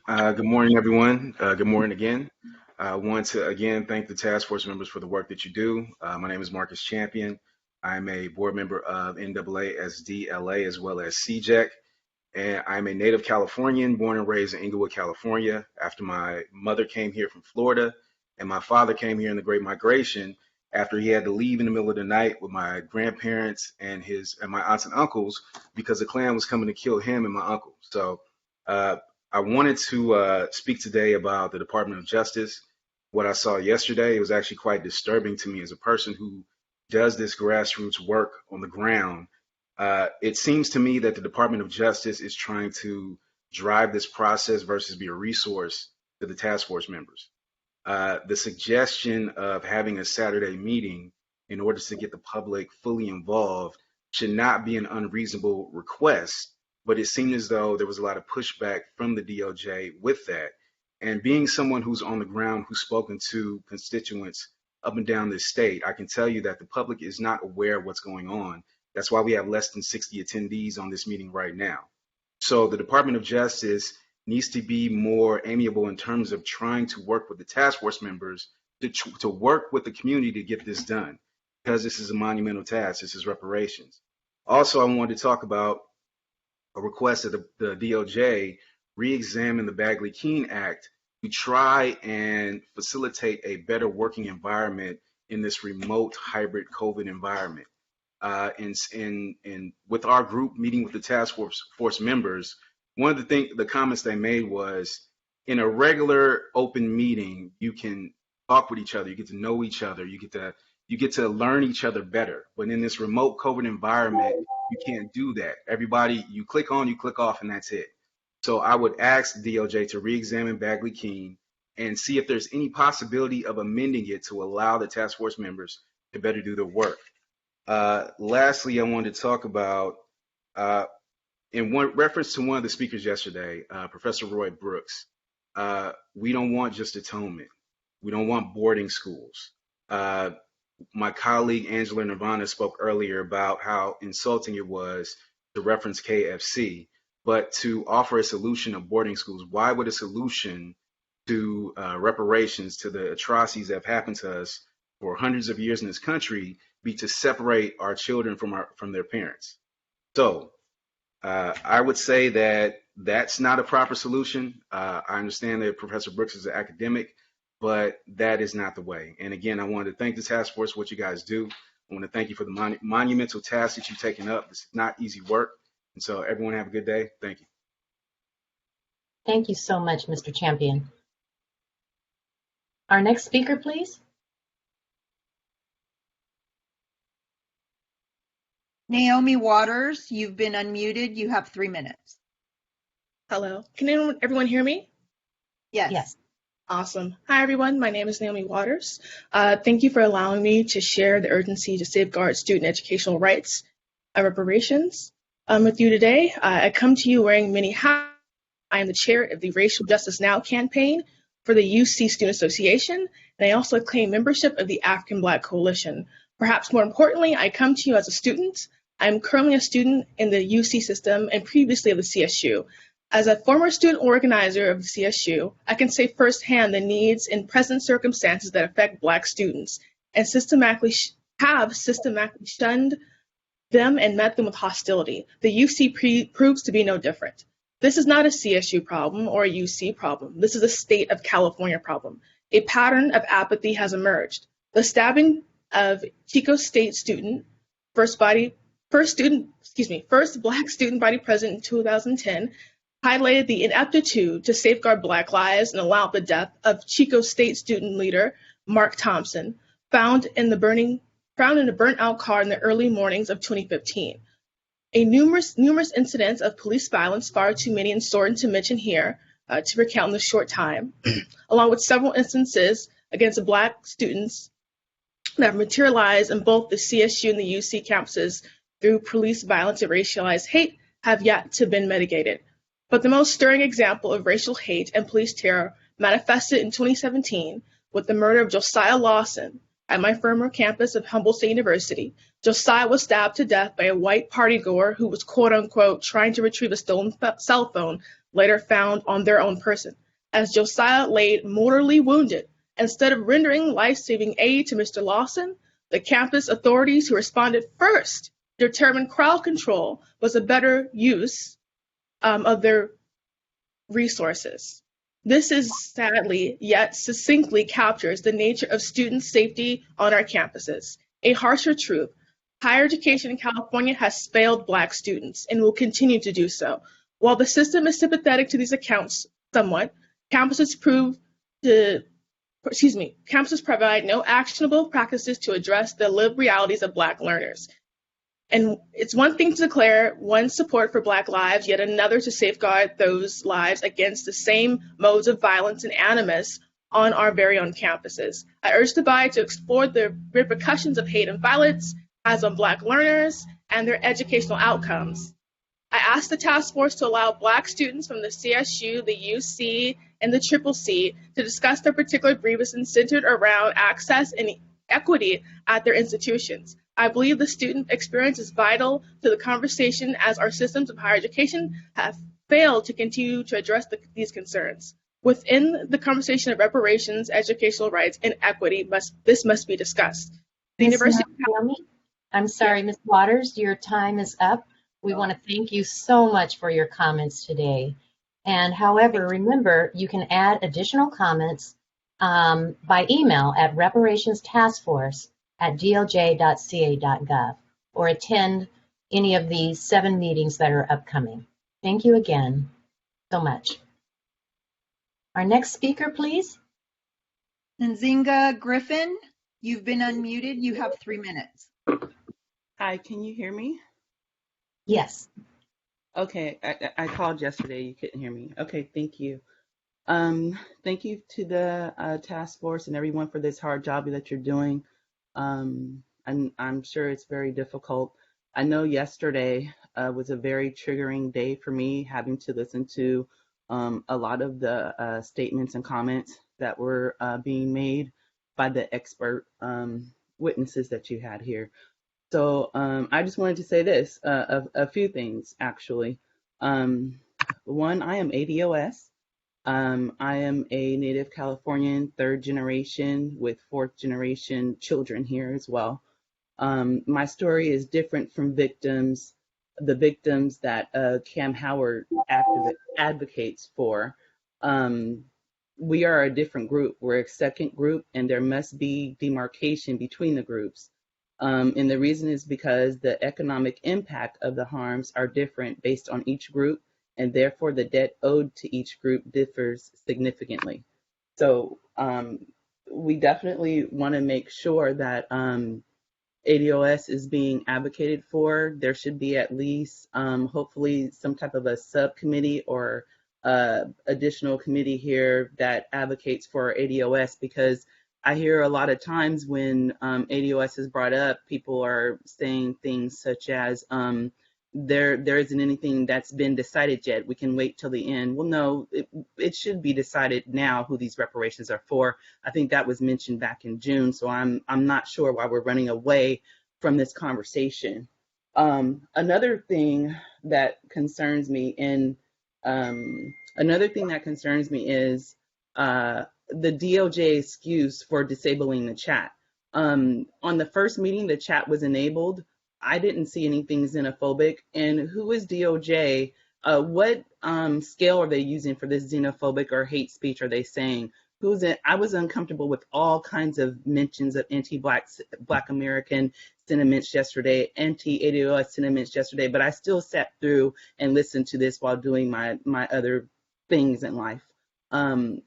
Good morning, everyone. Good morning again. I want to again thank the task force members for the work that you do. My name is Marcus Champion. I'm a board member of NAASD-LA as well as CJEC. And I'm a native Californian, born and raised in Inglewood, California. After my mother came here from Florida and my father came here in the Great Migration, after he had to leave in the middle of the night with my grandparents and my aunts and uncles because the Klan was coming to kill him and my uncle. So I wanted to speak today about the Department of Justice. What I saw yesterday, it was actually quite disturbing to me as a person who does this grassroots work on the ground. It seems to me that the Department of Justice is trying to drive this process versus be a resource to the task force members. The suggestion of having a Saturday meeting in order to get the public fully involved should not be an unreasonable request, but it seemed as though there was a lot of pushback from the DOJ with that. And being someone who's on the ground, who's spoken to constituents up and down this state, I can tell you that the public is not aware of what's going on. That's why we have less than 60 attendees on this meeting right now. So the Department of Justice needs to be more amiable in terms of trying to work with the task force members to work with the community to get this done, because this is a monumental task. This is reparations. Also, I wanted to talk about a request that the DOJ re-examine the Bagley-Keene Act to try and facilitate a better working environment in this remote hybrid COVID environment. And with our group meeting with the task force members, one of the comments they made was, in a regular open meeting, you can talk with each other, you get to know each other, you get to learn each other better. But in this remote COVID environment, you can't do that. Everybody, you click on, you click off, and that's it. So I would ask the DOJ to re-examine Bagley-Keene and see if there's any possibility of amending it to allow the task force members to better do their work. Lastly, I wanted to talk about, in reference to one of the speakers yesterday, Professor Roy Brooks, we don't want just atonement. We don't want boarding schools. My colleague Angela Nirvana spoke earlier about how insulting it was to reference KFC, but to offer a solution of boarding schools. Why would a solution to reparations, to the atrocities that have happened to us for hundreds of years in this country, be to separate our children from their parents? So I would say that that's not a proper solution. I understand that Professor Brooks is an academic, but that is not the way. And again, I wanted to thank the task force for what you guys do. I want to thank you for the monumental task that you've taken up. This is not easy work. And so everyone have a good day. Thank you. Thank you so much, Mr. Champion. Our next speaker, please. Naomi Waters, you've been unmuted. You have 3 minutes. Hello. Can everyone hear me? Yes. Yes. Awesome. Hi, everyone. My name is Naomi Waters. Thank you for allowing me to share the urgency to safeguard student educational rights and reparations with you today. I come to you wearing many hats. I am the chair of the Racial Justice Now campaign for the UC Student Association, and I also claim membership of the African Black Coalition. Perhaps more importantly, I come to you as a student. I'm currently a student in the UC system and previously of the CSU. As a former student organizer of the CSU, I can say firsthand the needs in present circumstances that affect Black students and have systematically shunned them and met them with hostility. The UC proves to be no different. This is not a CSU problem or a UC problem. This is a state of California problem. A pattern of apathy has emerged. The stabbing of Chico State student first Black student body president in 2010, highlighted the ineptitude to safeguard Black lives and allow the death of Chico State student leader Mark Thompson, found in a burnt-out car in the early mornings of 2015. Numerous incidents of police violence, far too many and sordid to mention here, to recount in this short time, along with several instances against Black students that materialized in both the CSU and the UC campuses through police violence and racialized hate, have yet to be mitigated. But the most stirring example of racial hate and police terror manifested in 2017 with the murder of Josiah Lawson at my former campus of Humboldt State University. Josiah was stabbed to death by a white partygoer who was quote-unquote trying to retrieve a stolen cell phone later found on their own person. As Josiah lay mortally wounded, instead of rendering life-saving aid to Mr. Lawson, the campus authorities who responded first determined crowd control was a better use of their resources. This is sadly yet succinctly captures the nature of student safety on our campuses. A harsher truth, higher education in California has failed Black students and will continue to do so. While the system is sympathetic to these accounts somewhat, campuses provide no actionable practices to address the lived realities of Black learners. And it's one thing to declare one's support for Black lives, yet another to safeguard those lives against the same modes of violence and animus on our very own campuses. I urge the body to explore the repercussions of hate and violence as on Black learners and their educational outcomes. I ask the task force to allow Black students from the CSU, the UC, and the CCC to discuss their particular grievances centered around access and equity at their institutions. I believe the student experience is vital to the conversation as our systems of higher education have failed to continue to address these concerns. Within the conversation of reparations, educational rights, and equity, this must be discussed. The University I'm sorry, Ms. Waters, your time is up. We want to thank you so much for your comments today. And however, remember, you can add additional comments by email at reparationstaskforce@dlj.ca.gov or attend any of the 7 meetings that are upcoming. Thank you again so much. Our next speaker, please. Nzinga Griffin, you've been unmuted. You have 3 minutes. Hi, can you hear me? Yes. Okay, I called yesterday. You couldn't hear me. Okay, thank you. Thank you to the task force and everyone for this hard job that you're doing. And I'm sure it's very difficult. I know yesterday was a very triggering day for me, having to listen to a lot of the statements and comments that were being made by the expert witnesses that you had here. So I just wanted to say this, a few things actually. One, I am ADOS. I am a native Californian, 3rd generation with 4th generation children here as well. My story is different from the victims that Cam Howard advocates for. We are a different group. We're a second group, and there must be demarcation between the groups. And the reason is because the economic impact of the harms are different based on each group, and therefore the debt owed to each group differs significantly. So we definitely want to make sure that ADOS is being advocated for. There should be at least hopefully some type of a subcommittee or additional committee here that advocates for ADOS, because I hear a lot of times when ADOS is brought up, people are saying things such as, there isn't anything that's been decided yet. We can wait till the end. Well, no, it should be decided now who these reparations are for. I think that was mentioned back in June, so I'm not sure why we're running away from this conversation. Another thing that concerns me is the DOJ excuse for disabling the chat. On the first meeting, the chat was enabled. I didn't see anything xenophobic. And who is DOJ? What scale are they using for this xenophobic or hate speech are they saying? I was uncomfortable with all kinds of mentions of Black American sentiments yesterday, anti-ADOS sentiments yesterday, but I still sat through and listened to this while doing my other things in life.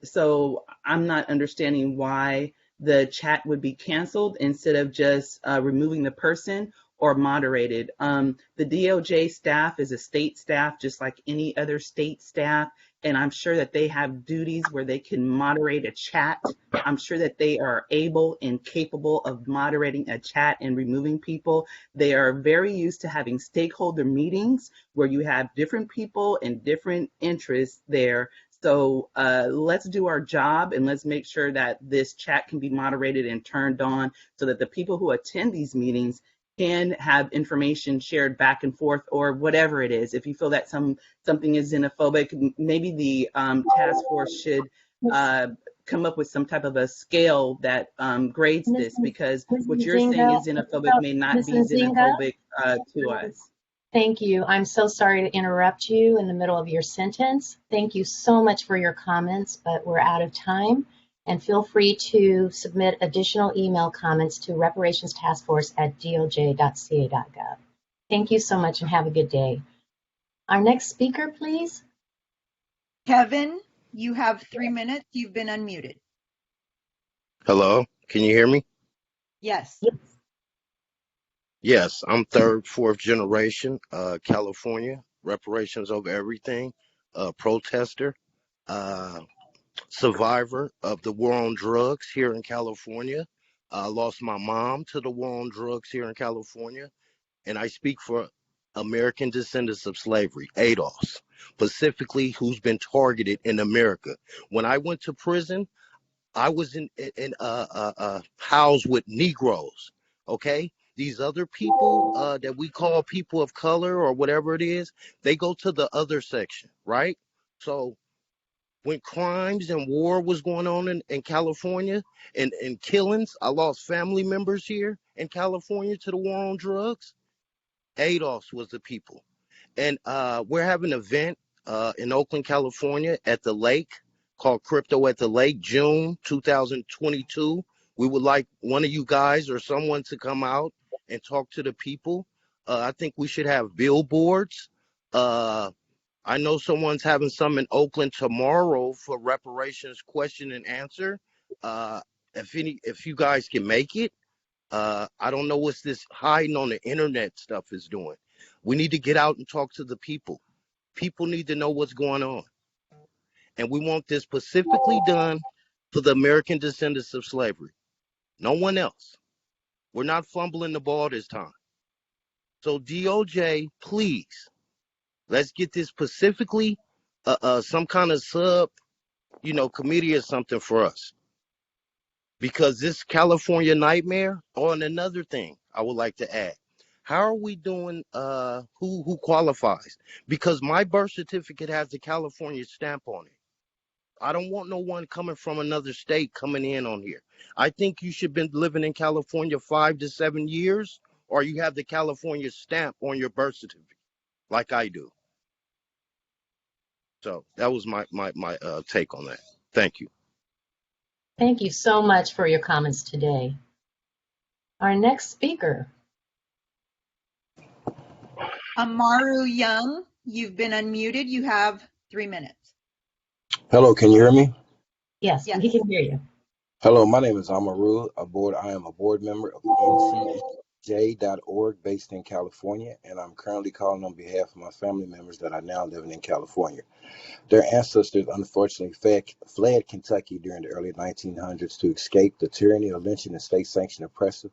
So I'm not understanding why the chat would be canceled instead of just removing the person or moderated. The DOJ staff is a state staff, just like any other state staff. And I'm sure that they have duties where they can moderate a chat. I'm sure that they are able and capable of moderating a chat and removing people. They are very used to having stakeholder meetings where you have different people and different interests there. So let's do our job and let's make sure that this chat can be moderated and turned on so that the people who attend these meetings can have information shared back and forth, or whatever it is. If you feel that something is xenophobic, maybe the task force should come up with some type of a scale that grades this, because what you're saying is xenophobic may not be xenophobic to us. Thank you. I'm so sorry to interrupt you in the middle of your sentence. Thank you so much for your comments, but we're out of time. And feel free to submit additional email comments to reparationstaskforce@doj.ca.gov. Thank you so much and have a good day. Our next speaker, please. Kevin, you have 3 minutes. You've been unmuted. Hello, can you hear me? Yes. Yes, I'm third, fourth generation, California, reparations over everything, protester, survivor of the war on drugs here in California. I lost my mom to the war on drugs here in California, and I speak for American descendants of slavery, ADOS, specifically who's been targeted in America. When I went to prison, I was housed with Negroes, okay? These other people that we call people of color or whatever it is, they go to the other section, right? So when crimes and war was going on in California and killings, I lost family members here in California to the war on drugs. ADOS was the people. And we're having an event in Oakland, California at the lake called Crypto at the Lake, June 2022. We would like one of you guys or someone to come out and talk to the people. I think we should have billboards. I know someone's having some in Oakland tomorrow for reparations question and answer. If you guys can make it, I don't know what's this hiding on the internet stuff is doing. We need to get out and talk to the people. People need to know what's going on. And we want this specifically done for the American descendants of slavery. No one else. We're not fumbling the ball this time. So DOJ, please, let's get this specifically some kind of sub, committee or something for us. Because this California nightmare, and another thing I would like to add, how are we doing who qualifies? Because my birth certificate has the California stamp on it. I don't want no one coming from another state coming in on here. I think you should have been living in California 5 to 7 years, or you have the California stamp on your birth certificate, like I do. So that was my take on that. Thank you. Thank you so much for your comments today. Our next speaker. Amaru Young, you've been unmuted. You have 3 minutes. Hello, can you hear me? Yes, we can hear you. Hello, my name is Amaru. I am a board member of the NCJ.org based in California, and I'm currently calling on behalf of my family members that are now living in California. Their ancestors unfortunately fled Kentucky during the early 1900s to escape the tyranny of lynching and state-sanctioned oppressive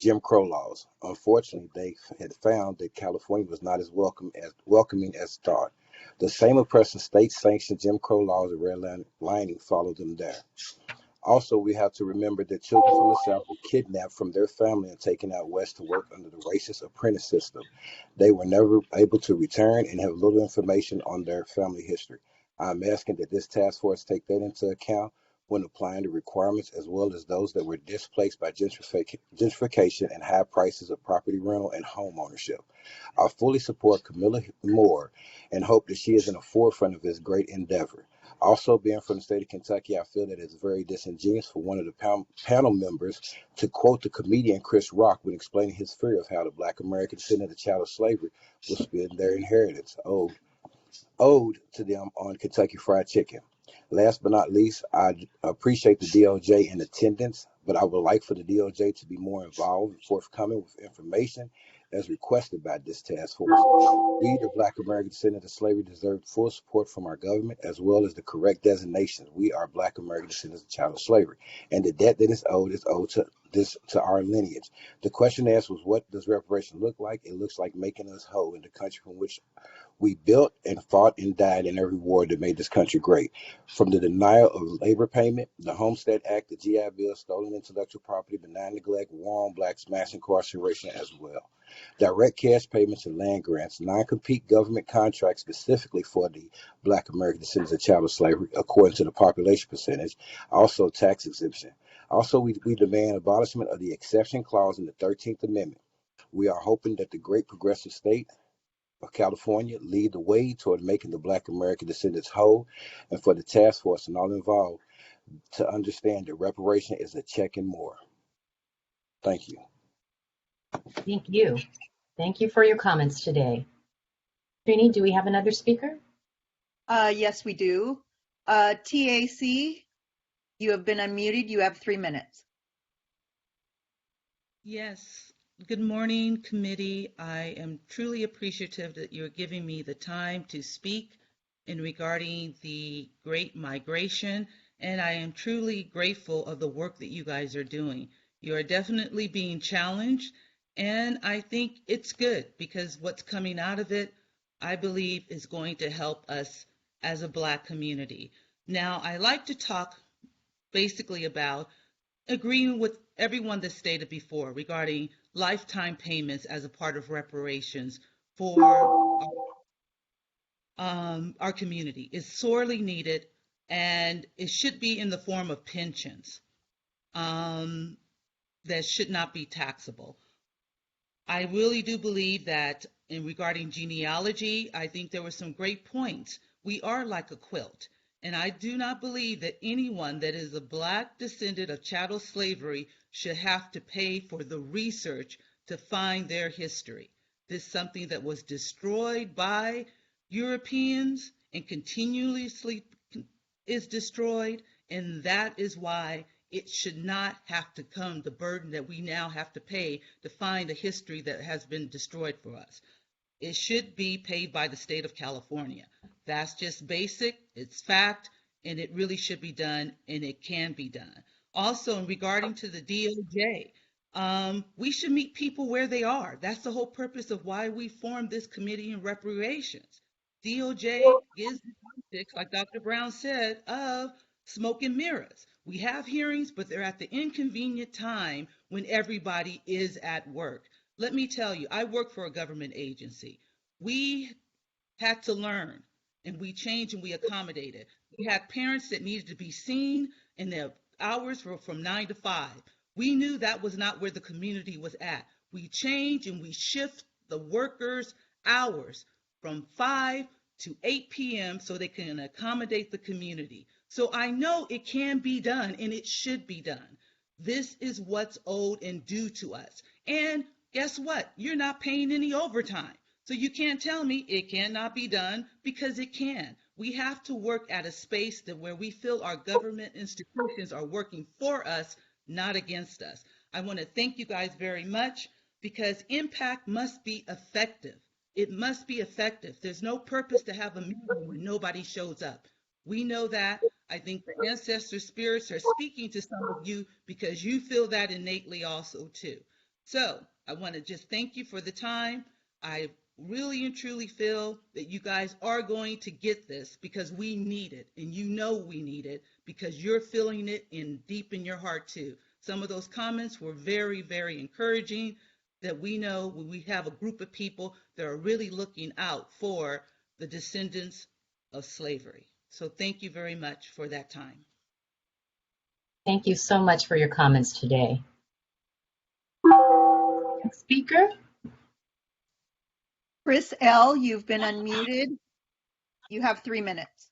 Jim Crow laws. Unfortunately, they had found that California was not as welcoming as thought. The same oppressive state-sanctioned Jim Crow laws and redlining followed them there. Also, we have to remember that children from the South were kidnapped from their family and taken out west to work under the racist apprentice system. They were never able to return and have little information on their family history. I'm asking that this task force take that into account when applying the requirements, as well as those that were displaced by gentrification and high prices of property rental and home ownership. I fully support Camilla Moore and hope that she is in the forefront of this great endeavor. Also, being from the state of Kentucky, I feel that it's very disingenuous for one of the panel members to quote the comedian Chris Rock when explaining his fear of how the Black American descendant of child of slavery will spend their inheritance owed to them on Kentucky Fried Chicken. Last but not least, I appreciate the DOJ in attendance, but I would like for the DOJ to be more involved and forthcoming with information as requested by this task force. We, the Black American descendants of slavery, deserve full support from our government as well as the correct designation. We are Black American descendants of child of slavery, and the debt that is owed to our lineage. The question asked was, what does reparation look like? It looks like making us whole in the country from which we built and fought and died in every war that made this country great. From the denial of labor payment, the Homestead Act, the GI Bill, stolen intellectual property, benign neglect, war on blacks, mass incarceration as well. Direct cash payments and land grants, non-compete government contracts specifically for the Black American descendants of child of slavery, according to the population percentage, also tax exemption. Also, we demand abolishment of the exception clause in the 13th Amendment. We are hoping that the great progressive state of California lead the way toward making the Black American descendants whole, and for the task force and all involved to understand that reparation is a check and more. Thank you. Thank you. Thank you for your comments today. Trini, do we have another speaker? Yes, we do. TAC, you have been unmuted. You have 3 minutes. Yes. Good morning, committee. I am truly appreciative that you're giving me the time to speak in regarding the Great Migration, and I am truly grateful of the work that you guys are doing. You are definitely being challenged, and I think it's good because what's coming out of it, I believe, is going to help us as a Black community. Now, I like to talk basically about agreeing with everyone that stated before regarding lifetime payments as a part of reparations for our community. It's sorely needed, and it should be in the form of pensions that should not be taxable. I really do believe that in regarding genealogy, I think there were some great points. We are like a quilt. And I do not believe that anyone that is a Black descendant of chattel slavery should have to pay for the research to find their history. This is something that was destroyed by Europeans and continuously is destroyed, and that is why it should not have to come the burden that we now have to pay to find a history that has been destroyed for us. It should be paid by the state of California. That's just basic, it's fact, and it really should be done, and it can be done. Also, in regarding to the DOJ, we should meet people where they are. That's the whole purpose of why we formed this committee in reparations. DOJ gives the politics, like Dr. Brown said, of smoke and mirrors. We have hearings, but they're at the inconvenient time when everybody is at work. Let me tell you, I work for a government agency. We had to learn, and we changed and we accommodated. We had parents that needed to be seen, and their hours were from 9 to 5. We knew that was not where the community was at. We change and we shift the workers' hours from 5 to 8 p.m. so they can accommodate the community. So I know it can be done, and it should be done. This is what's owed and due to us. And guess what? You're not paying any overtime. So you can't tell me it cannot be done, because it can. We have to work at a space that where we feel our government institutions are working for us, not against us. I want to thank you guys very much, because impact must be effective. It must be effective. There's no purpose to have a meeting when nobody shows up. We know that. I think the ancestor spirits are speaking to some of you because you feel that innately also too. So I want to just thank you for the time. I really and truly feel that you guys are going to get this, because we need it, and you know we need it because you're feeling it in deep in your heart too. Some of those comments were very, very encouraging, that we know we have a group of people that are really looking out for the descendants of slavery. So thank you very much for that time. Thank you so much for your comments today. Next speaker. Chris L., you've been unmuted. You have 3 minutes.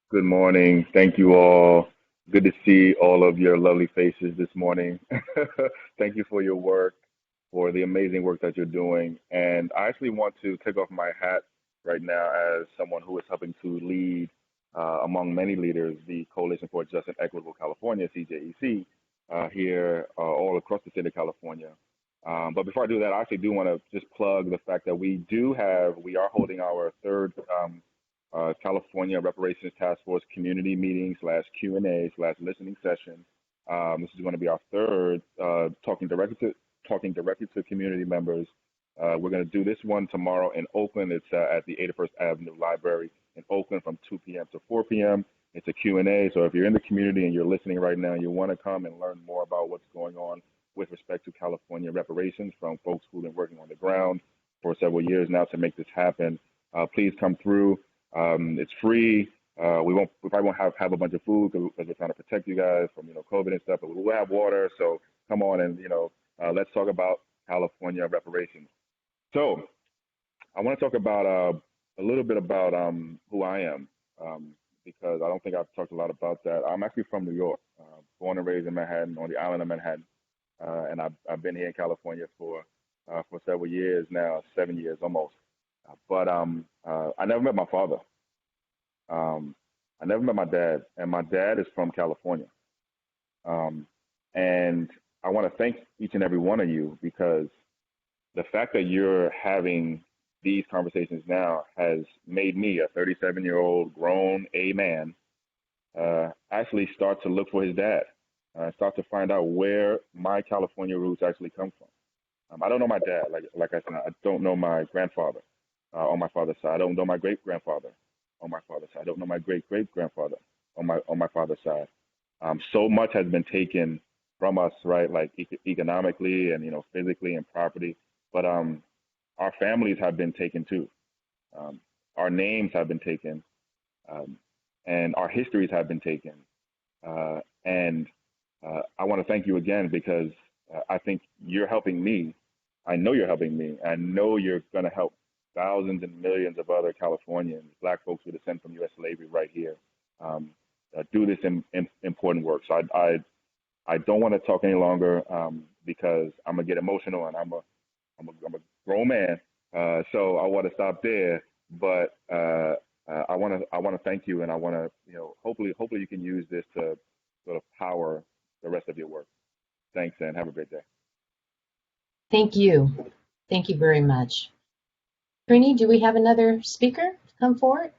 Good morning. Thank you all. Good to see all of your lovely faces this morning. Thank you for your work, for the amazing work that you're doing. And I actually want to take off my hat right now as someone who is helping to lead, among many leaders, the Coalition for Just and Equitable California, CJEC, here all across the state of California. But before I do that, I actually do want to just plug the fact that we are holding our third California Reparations Task Force community meeting / Q&A / listening session. This is going to be our third talking directly to community members. We're going to do this one tomorrow in Oakland. It's at the 81st Avenue Library in Oakland from 2 p.m. to 4 p.m. It's a Q&A, so if you're in the community and you're listening right now and you want to come and learn more about what's going on with respect to California reparations from folks who've been working on the ground for several years now to make this happen, please come through. It's free. We probably won't have a bunch of food because we're trying to protect you guys from COVID and stuff, but we'll have water. So come on and let's talk about California reparations. So I want to talk about a little bit about who I am because I don't think I've talked a lot about that. I'm actually from New York, born and raised in Manhattan, on the island of Manhattan, and I've been here in California for several years now, 7 years almost. But I never met my father. I never met my dad, and my dad is from California. And I want to thank each and every one of you because the fact that you're having these conversations now has made me, a 37-year-old grown A man, actually start to look for his dad, start to find out where my California roots actually come from. I don't know my dad, like I said, I don't know my grandfather on my father's side. I don't know my great-grandfather on my father's side. I don't know my great-great-grandfather on my father's side. So much has been taken from us, right? Like economically and physically and property, but our families have been taken too. Our names have been taken, and our histories have been taken. And I want to thank you again because I think you're helping me. I know you're helping me. I know you're going to help thousands and millions of other Californians, Black folks who descend from U.S. slavery right here, do this important work. So I don't want to talk any longer because I'm gonna get emotional and I'm a grown man. So I want to stop there. But I want to thank you, and I want to hopefully you can use this to sort of power the rest of your work. Thanks, and have a great day. Thank you. Thank you very much. Trini, do we have another speaker come forward?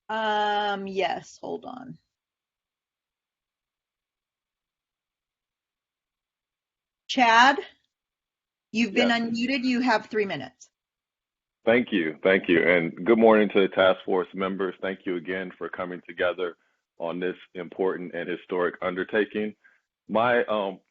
Yes, hold on. Chad, you've been unmuted. You have 3 minutes. Thank you. Thank you. And good morning to the task force members. Thank you again for coming together on this important and historic undertaking. My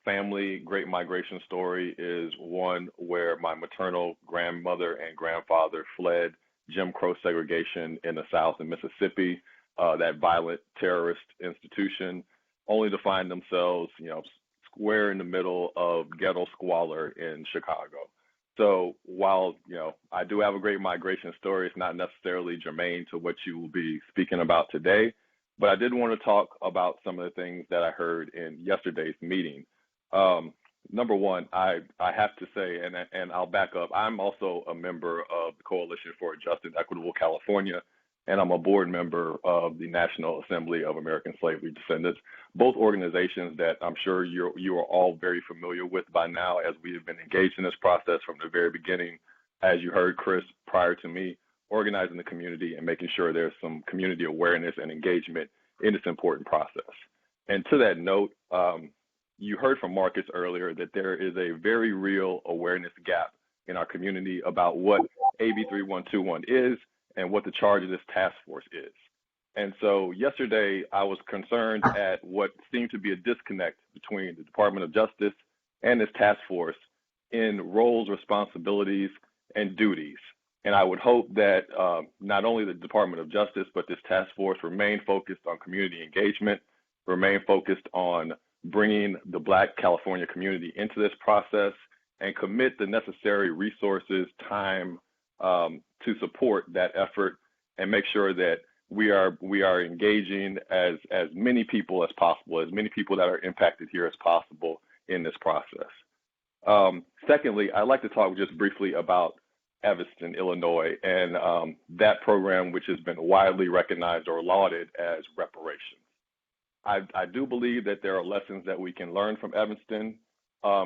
family Great Migration story is one where my maternal grandmother and grandfather fled Jim Crow segregation in the South in Mississippi, that violent terrorist institution, only to find themselves, square in the middle of ghetto squalor in Chicago. So while, I do have a great migration story, it's not necessarily germane to what you will be speaking about today, but I did want to talk about some of the things that I heard in yesterday's meeting. Number one, I have to say, and I'll back up, I'm also a member of the Coalition for Just and Equitable California, and I'm a board member of the National Assembly of American Slavery Descendants, both organizations that I'm sure you are all very familiar with by now, as we have been engaged in this process from the very beginning, as you heard Chris prior to me, organizing the community and making sure there's some community awareness and engagement in this important process. And to that note, you heard from Marcus earlier that there is a very real awareness gap in our community about what AB 3121 is and what the charge of this task force is. And so yesterday, I was concerned at what seemed to be a disconnect between the Department of Justice and this task force in roles, responsibilities, and duties. And I would hope that not only the Department of Justice, but this task force remain focused on community engagement, remain focused on bringing the Black California community into this process, and commit the necessary resources, time to support that effort, and make sure that we are engaging as many people as possible, as many people that are impacted here as possible in this process. Secondly, I'd like to talk just briefly about Evanston, Illinois, and that program which has been widely recognized or lauded as reparations. I do believe that there are lessons that we can learn from Evanston,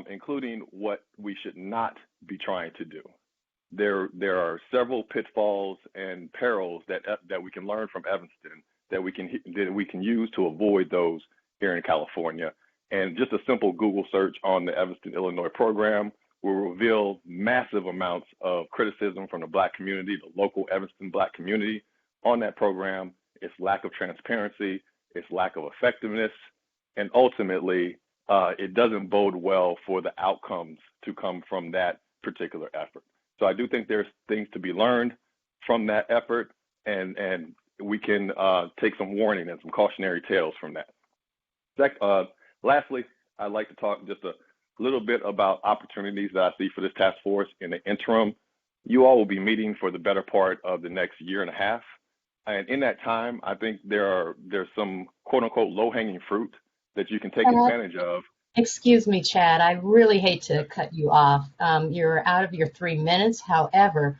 including what we should not be trying to do. There are several pitfalls and perils that we can learn from Evanston that we can use to avoid those here in California. And just a simple Google search on the Evanston, Illinois program will reveal massive amounts of criticism from the Black community, the local Evanston Black community on that program, its lack of transparency, its lack of effectiveness, and ultimately, it doesn't bode well for the outcomes to come from that particular effort. So I do think there's things to be learned from that effort, and we can take some warning and some cautionary tales from that. Lastly, I'd like to talk just a little bit about opportunities that I see for this task force in the interim. You all will be meeting for the better part of the next year and a half. And in that time, I think there's some quote unquote low-hanging fruit that you can take advantage of. Excuse me, Chad, I really hate to cut you off. You're out of your 3 minutes. However,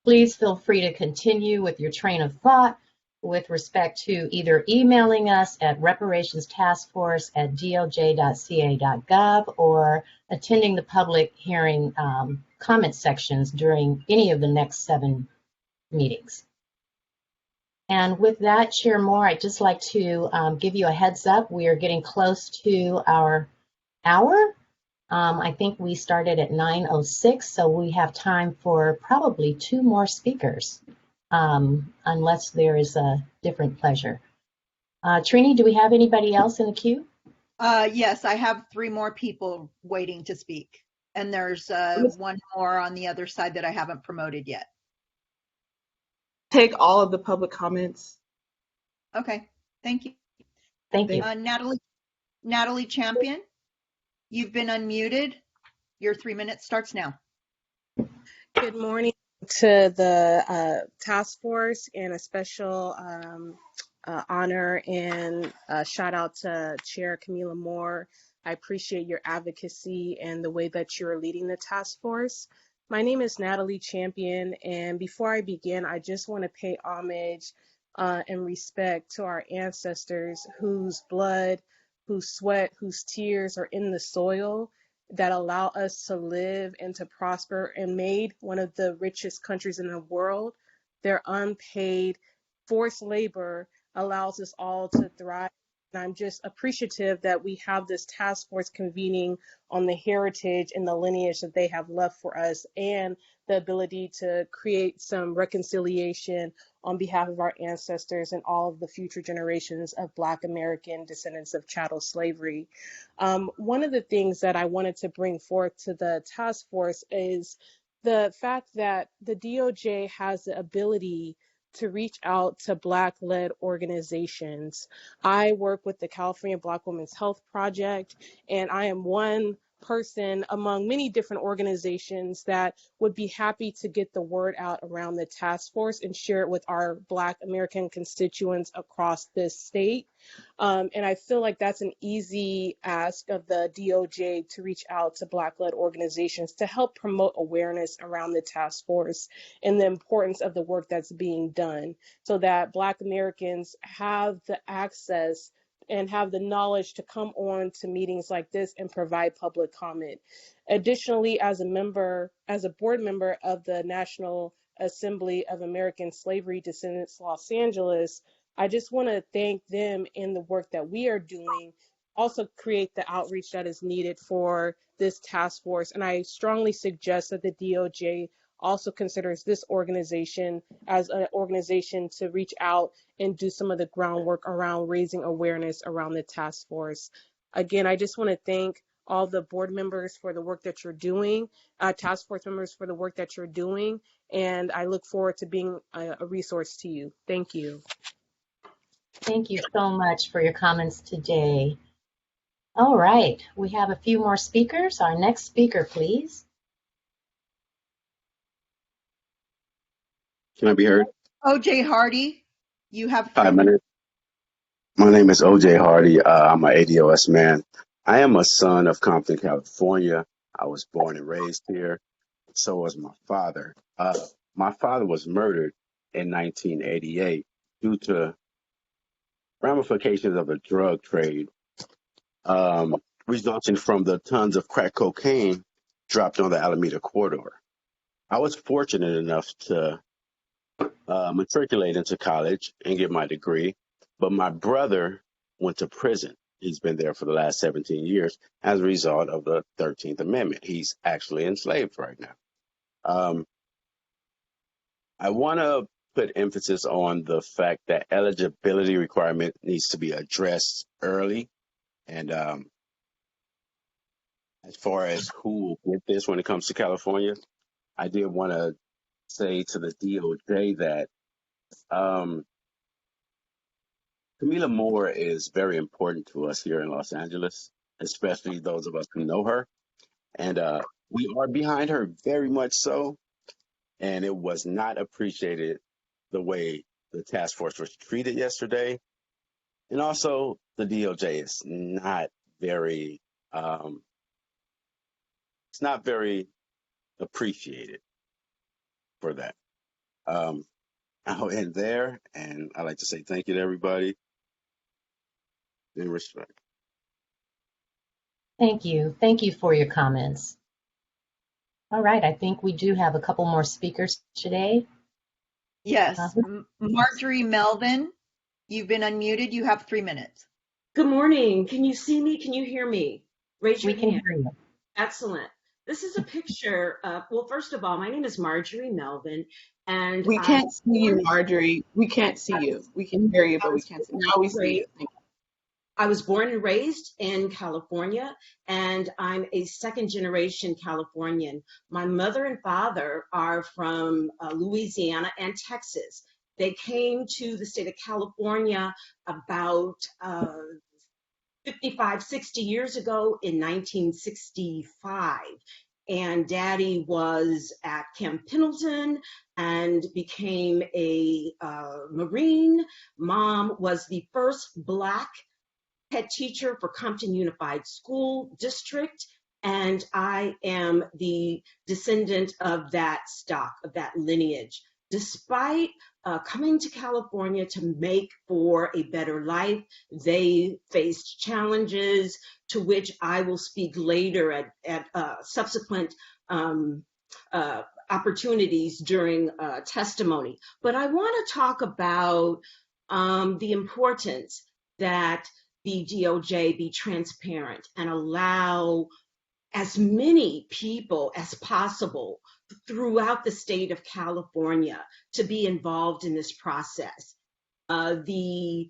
please feel free to continue with your train of thought with respect to either emailing us at reparationstaskforce@doj.ca.gov or attending the public hearing comment sections during any of the next 7 meetings. And with that, Chair Moore, I'd just like to give you a heads up. We are getting close to our hour. I think we started at 9:06, so we have time for probably 2 more speakers, unless there is a different pleasure. Trini, do we have anybody else in the queue? Yes, I have 3 more people waiting to speak. And there's 1 more on the other side that I haven't promoted yet. Take all of the public comments. Okay, thank you. Thank you. Natalie Champion, you've been unmuted. Your 3 minutes starts now. Good morning to the task force, and a special honor and shout out to Chair Camila Moore. I appreciate your advocacy and the way that you're leading the task force. My name is Natalie Champion, and before I begin, I just want to pay homage and respect to our ancestors whose blood, whose sweat, whose tears are in the soil that allow us to live and to prosper and made one of the richest countries in the world. Their unpaid forced labor allows us all to thrive. And I'm just appreciative that we have this task force convening on the heritage and the lineage that they have left for us, and the ability to create some reconciliation on behalf of our ancestors and all of the future generations of Black American descendants of chattel slavery. One of the things that I wanted to bring forth to the task force is the fact that the DOJ has the ability to reach out to Black-led organizations. I work with the California Black Women's Health Project, and I am one person among many different organizations that would be happy to get the word out around the task force and share it with our Black American constituents across this state. And I feel like that's an easy ask of the DOJ to reach out to Black-led organizations to help promote awareness around the task force and the importance of the work that's being done, so that Black Americans have the access and have the knowledge to come on to meetings like this and provide public comment. Additionally, as a board member of the National Assembly of American Slavery Descendants Los Angeles, I just want to thank them in the work that we are doing, also create the outreach that is needed for this task force. And I strongly suggest that the DOJ also considers this organization as an organization to reach out and do some of the groundwork around raising awareness around the task force. Again, I just want to thank all the board members for the work that you're doing, task force members for the work that you're doing, and I look forward to being a resource to you. Thank you. Thank you so much for your comments today. All right, we have a few more speakers. Our next speaker, please. Can I be heard? OJ Hardy, You have Hi, 3 minutes. my name is OJ Hardy. I'm an ADOS man. I am a son of Compton, California. I was born and raised here. So was my father. My father was murdered in 1988 due to ramifications of the drug trade, resulting from the tons of crack cocaine dropped on the Alameda corridor. I was fortunate enough to matriculate into college and get my degree, but my brother went to prison. He's been there for the last 17 years as a result of the 13th Amendment. He's actually enslaved right now. I want to put emphasis on the fact that eligibility requirement needs to be addressed early. And as far as who will get this when it comes to California, I did want to say to the DOJ that Camila Moore is very important to us here in Los Angeles, especially those of us who know her. And we are behind her very much so. And it was not appreciated the way the task force was treated yesterday. And also, the DOJ is not very, it's not very appreciated for that. I'll end there, and I'd like to say thank you to everybody and respect. Thank you. Thank you for your comments. All right, I think we do have a couple more speakers today. Yes. Marjorie Melvin, you've been unmuted. You have 3 minutes. Good morning. Can you see me? Can you hear me? Raise your We can hand. hear you. Excellent. This is a picture. Well, first of all, my name is Marjorie Melvin, and We can't see you, Marjorie. We can't see you. We can hear you, but we can't see. Now we see you. Thank you. I was born and raised in California, and I'm a second-generation Californian. My mother and father are from Louisiana and Texas. They came to the state of California about 55, 60 years ago in 1965. And Daddy was at Camp Pendleton and became a Marine. Mom was the first Black head teacher for Compton Unified School District, and I am the descendant of that stock, of that lineage. Despite coming to California to make for a better life, they faced challenges to which I will speak later at subsequent opportunities during testimony. But I want to talk about the importance that the DOJ be transparent and allow as many people as possible throughout the state of California to be involved in this process. The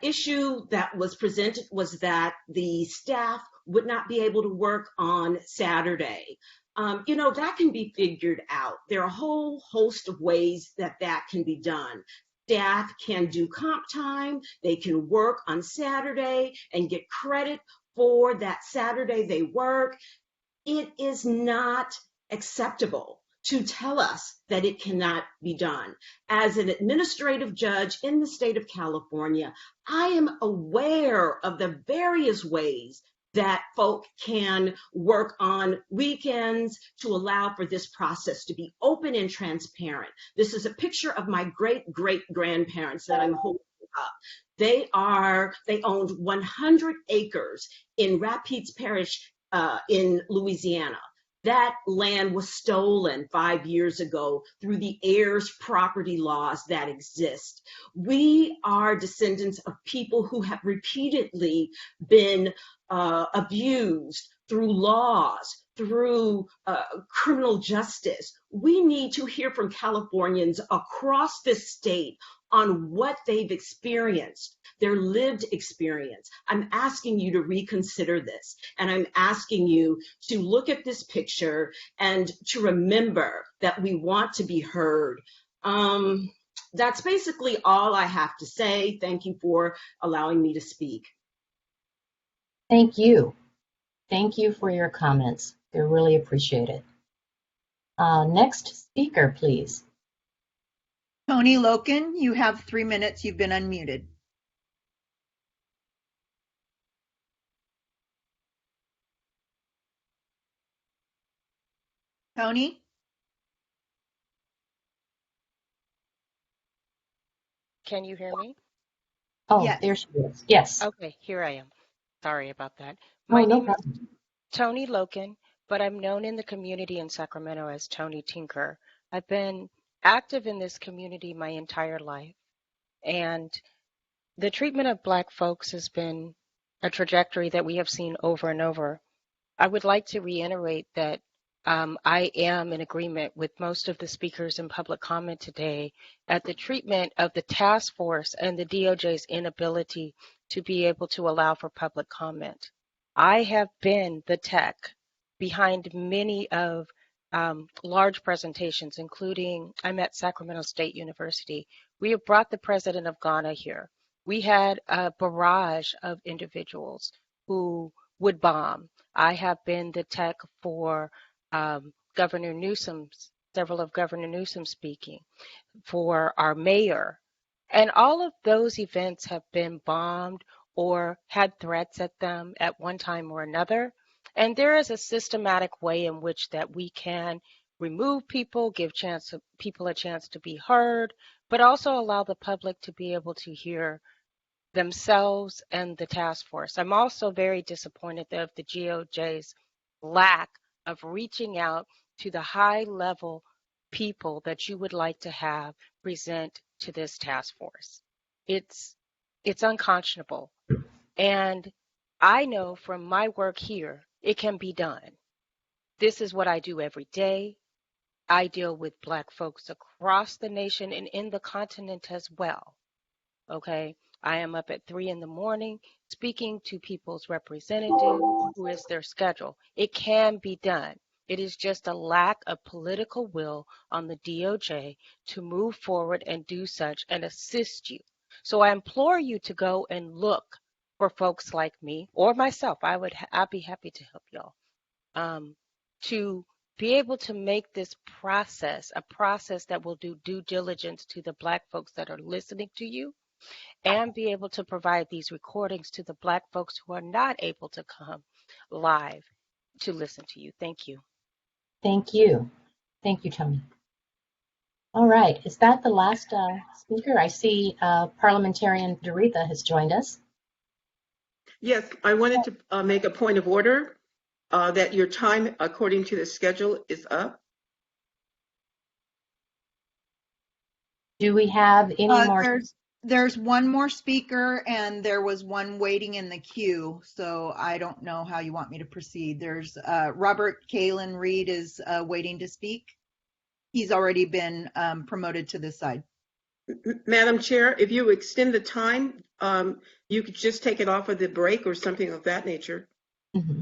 issue that was presented was that the staff would not be able to work on Saturday. That can be figured out. There are a whole host of ways that can be done. Staff can do comp time, they can work on Saturday and get credit for that Saturday they work. It is not acceptable to tell us that it cannot be done. As an administrative judge in the state of California, I am aware of the various ways that folk can work on weekends to allow for this process to be open and transparent. This is a picture of my great-great-grandparents that I'm holding up. They owned 100 acres in Rapides Parish in Louisiana. That land was stolen 5 years ago through the heirs property laws that exist. We are descendants of people who have repeatedly been abused through laws, through criminal justice. We need to hear from Californians across this state on what they've experienced, their lived experience. I'm asking you to reconsider this, and I'm asking you to look at this picture and to remember that we want to be heard. That's basically all I have to say. Thank you for allowing me to speak. Thank you. Thank you for your comments. They're really appreciated. Next speaker, please. Tony Loken, you have 3 minutes. You've been unmuted. Tony? Can you hear me? Oh, Yes. there she is. Yes. Okay, here I am. Sorry about that. Oh, My no name is problem. Tony Loken, but I'm known in the community in Sacramento as Tony Tinker. I've been active in this community my entire life, and the treatment of Black folks has been a trajectory that we have seen over and over. I would like to reiterate that I am in agreement with most of the speakers in public comment today at the treatment of the task force and the DOJ's inability to be able to allow for public comment. I have been the tech behind many of large presentations, including I'm at Sacramento State University. We have brought the president of Ghana here. We had a barrage of individuals who would bomb. I have been the tech for Governor Newsom, several of Governor Newsom speaking, for our mayor. And all of those events have been bombed or had threats at them at one time or another. And there is a systematic way in which that we can remove people, give people a chance to be heard, but also allow the public to be able to hear themselves and the task force. I'm also very disappointed of the DOJ's lack of reaching out to the high level people that you would like to have present to this task force. It's unconscionable. And I know from my work here, it can be done. This is what I do every day. I deal with Black folks across the nation and in the continent as well. Okay? I am up at 3 in the morning speaking to people's representatives, who is their schedule. It can be done. It is just a lack of political will on the DOJ to move forward and do such and assist you. So I implore you to go and look for folks like me or myself. I'd be happy to help y'all to be able to make this process a process that will do due diligence to the Black folks that are listening to you, and be able to provide these recordings to the Black folks who are not able to come live to listen to you. Thank you. Thank you. Thank you, Tony. All right. Is that the last speaker? I see Parliamentarian Doretha has joined us. Yes, I wanted to make a point of order that your time, according to the schedule, is up. Do we have any more? There's one more speaker, and there was one waiting in the queue, so I don't know how you want me to proceed. There's Robert Kalen Reed is waiting to speak. He's already been promoted to this side. Madam Chair, if you extend the time, you could just take it off of the break or something of that nature. Mm-hmm.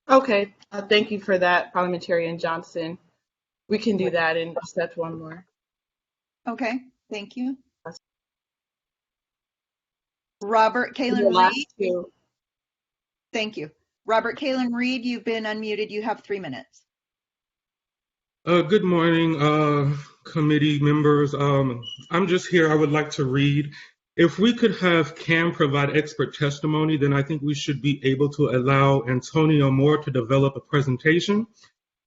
Okay, thank you for that, Parliamentarian Johnson. We can do that and accept one more. Okay, thank you. Robert Kalen Reed. Thank you. Robert Kalen Reed, you've been unmuted. You have 3 minutes. Good morning, committee members. I'm just here. I would like to read. If we could have Cam provide expert testimony, then I think we should be able to allow Antonio Moore to develop a presentation.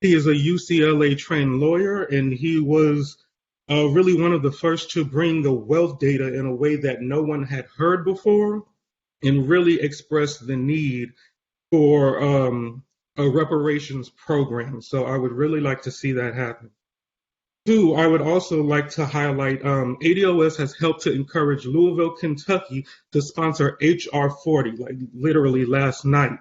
He is a UCLA trained lawyer, and he was really one of the first to bring the wealth data in a way that no one had heard before, and really express the need for a reparations program. So I would really like to see that happen. 2, I would also like to highlight ADOS has helped to encourage Louisville, Kentucky to sponsor HR 40, like literally last night.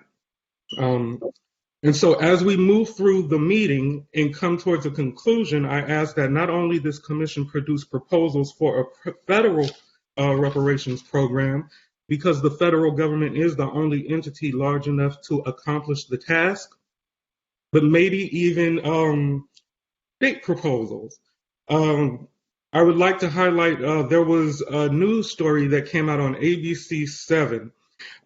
And so as we move through the meeting and come towards a conclusion, I ask that not only this commission produce proposals for a federal reparations program, because the federal government is the only entity large enough to accomplish the task, but maybe even state proposals. I would like to highlight, there was a news story that came out on ABC 7.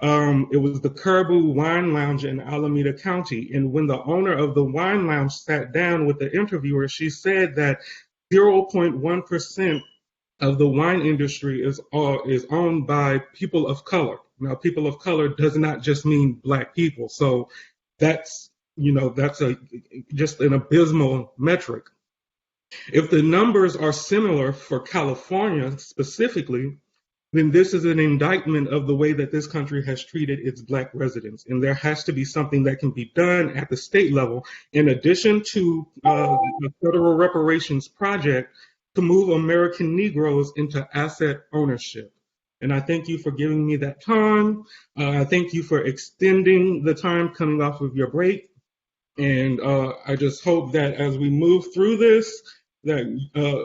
It was the Caribou Wine Lounge in Alameda County. And when the owner of the wine lounge sat down with the interviewer, she said that 0.1% of the wine industry is owned by people of color. Now, people of color does not just mean Black people. So that's just an abysmal metric. If the numbers are similar for California specifically, then this is an indictment of the way that this country has treated its Black residents. And there has to be something that can be done at the state level, in addition to the federal reparations project, to move American Negroes into asset ownership. And I thank you for giving me that time. I thank you for extending the time coming off of your break. And I just hope that as we move through this, that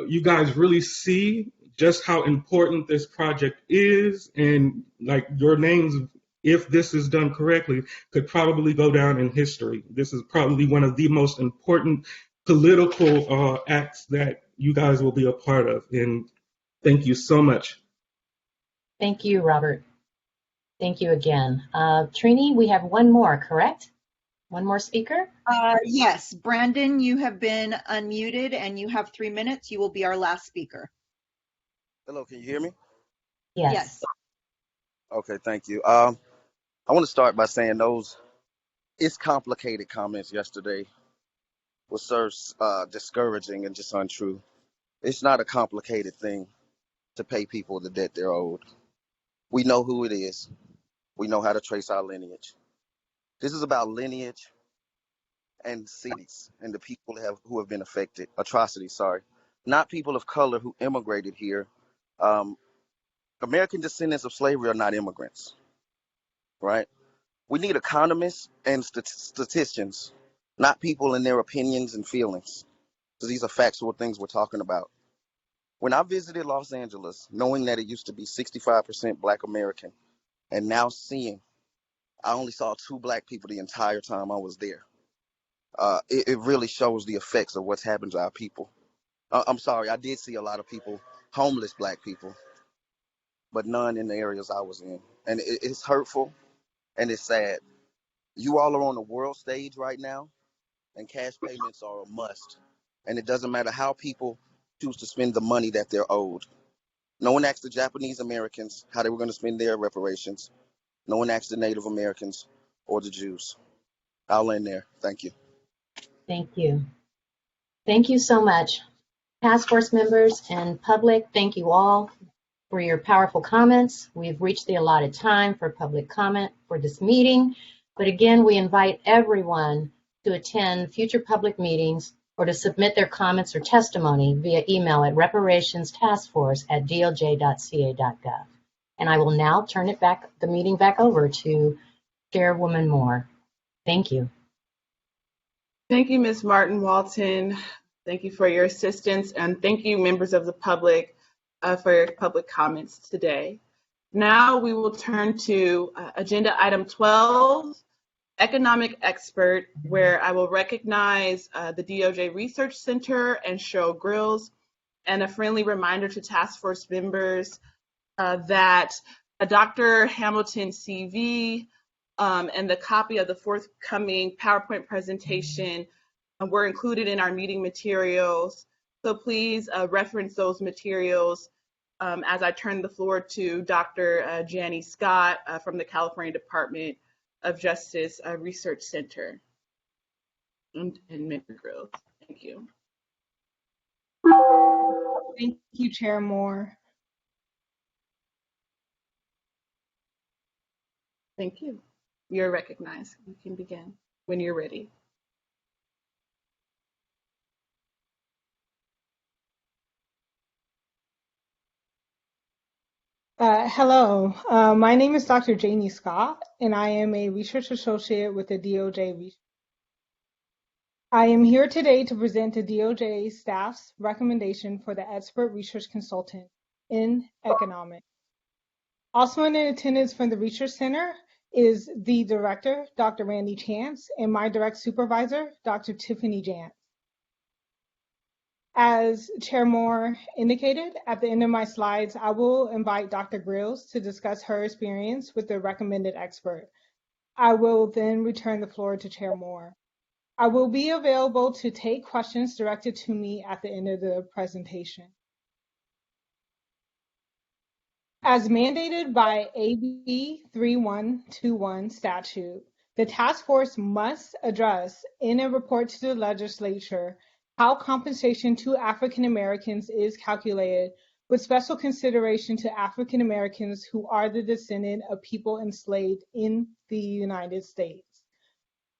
you guys really see just how important this project is, and like your names, if this is done correctly, could probably go down in history. This is probably one of the most important political acts that you guys will be a part of. And thank you so much. Thank you, Robert. Thank you again. Trini, we have one more, correct? One more speaker? Yes, Brandon, you have been unmuted and you have 3 minutes. You will be our last speaker. Hello, can you hear me? Yes. Okay, thank you. I want to start by saying it's complicated comments yesterday were so discouraging and just untrue. It's not a complicated thing to pay people the debt they're owed. We know who it is. We know how to trace our lineage. This is about lineage and cities and the people who have been affected. Atrocities, not people of color who immigrated here. American descendants of slavery are not immigrants, right? We need economists and statisticians, not people and their opinions and feelings. So these are factual things we're talking about. When I visited Los Angeles, knowing that it used to be 65% Black American, and now I only saw 2 Black people the entire time I was there. It really shows the effects of what's happened to our people. I'm sorry, I did see a lot of people, homeless Black people, but none in the areas I was in. And it's hurtful and it's sad. You all are on the world stage right now, and cash payments are a must. And it doesn't matter how people choose to spend the money that they're owed. No one asked the Japanese Americans how they were going to spend their reparations. No one asked the Native Americans or the Jews. I'll end there. Thank you. Thank you. Thank you so much. Task force members and public, thank you all for your powerful comments. We've reached the allotted time for public comment for this meeting. But again, we invite everyone to attend future public meetings or to submit their comments or testimony via email at reparationstaskforce@doj.ca.gov. And I will now turn the meeting back over to Chairwoman Moore. Thank you. Thank you, Ms. Martin Walton. Thank you for your assistance, and thank you, members of the public, for your public comments today. Now we will turn to agenda item 12, economic expert, where I will recognize the DOJ Research Center and Cheryl Grills, and a friendly reminder to task force members that Dr. Hamilton's CV and the copy of the forthcoming PowerPoint presentation were included in our meeting materials. So please reference those materials as I turn the floor to Dr. Janie Scott from the California Department of Justice Research Center and Member Grills. Thank you. Thank you, Chair Moore. Thank you. You're recognized. You can begin when you're ready. Hello, my name is Dr. Janie Scott, and I am a research associate with the DOJ Research. I am here today to present the DOJ staff's recommendation for the expert research consultant in economics. Also in attendance from the Research Center is the director, Dr. Randy Chance, and my direct supervisor, Dr. Tiffany Jantz. As Chair Moore indicated, at the end of my slides, I will invite Dr. Grills to discuss her experience with the recommended expert. I will then return the floor to Chair Moore. I will be available to take questions directed to me at the end of the presentation. As mandated by AB 3121 statute, the task force must address in a report to the legislature how compensation to African Americans is calculated, with special consideration to African Americans who are the descendant of people enslaved in the United States.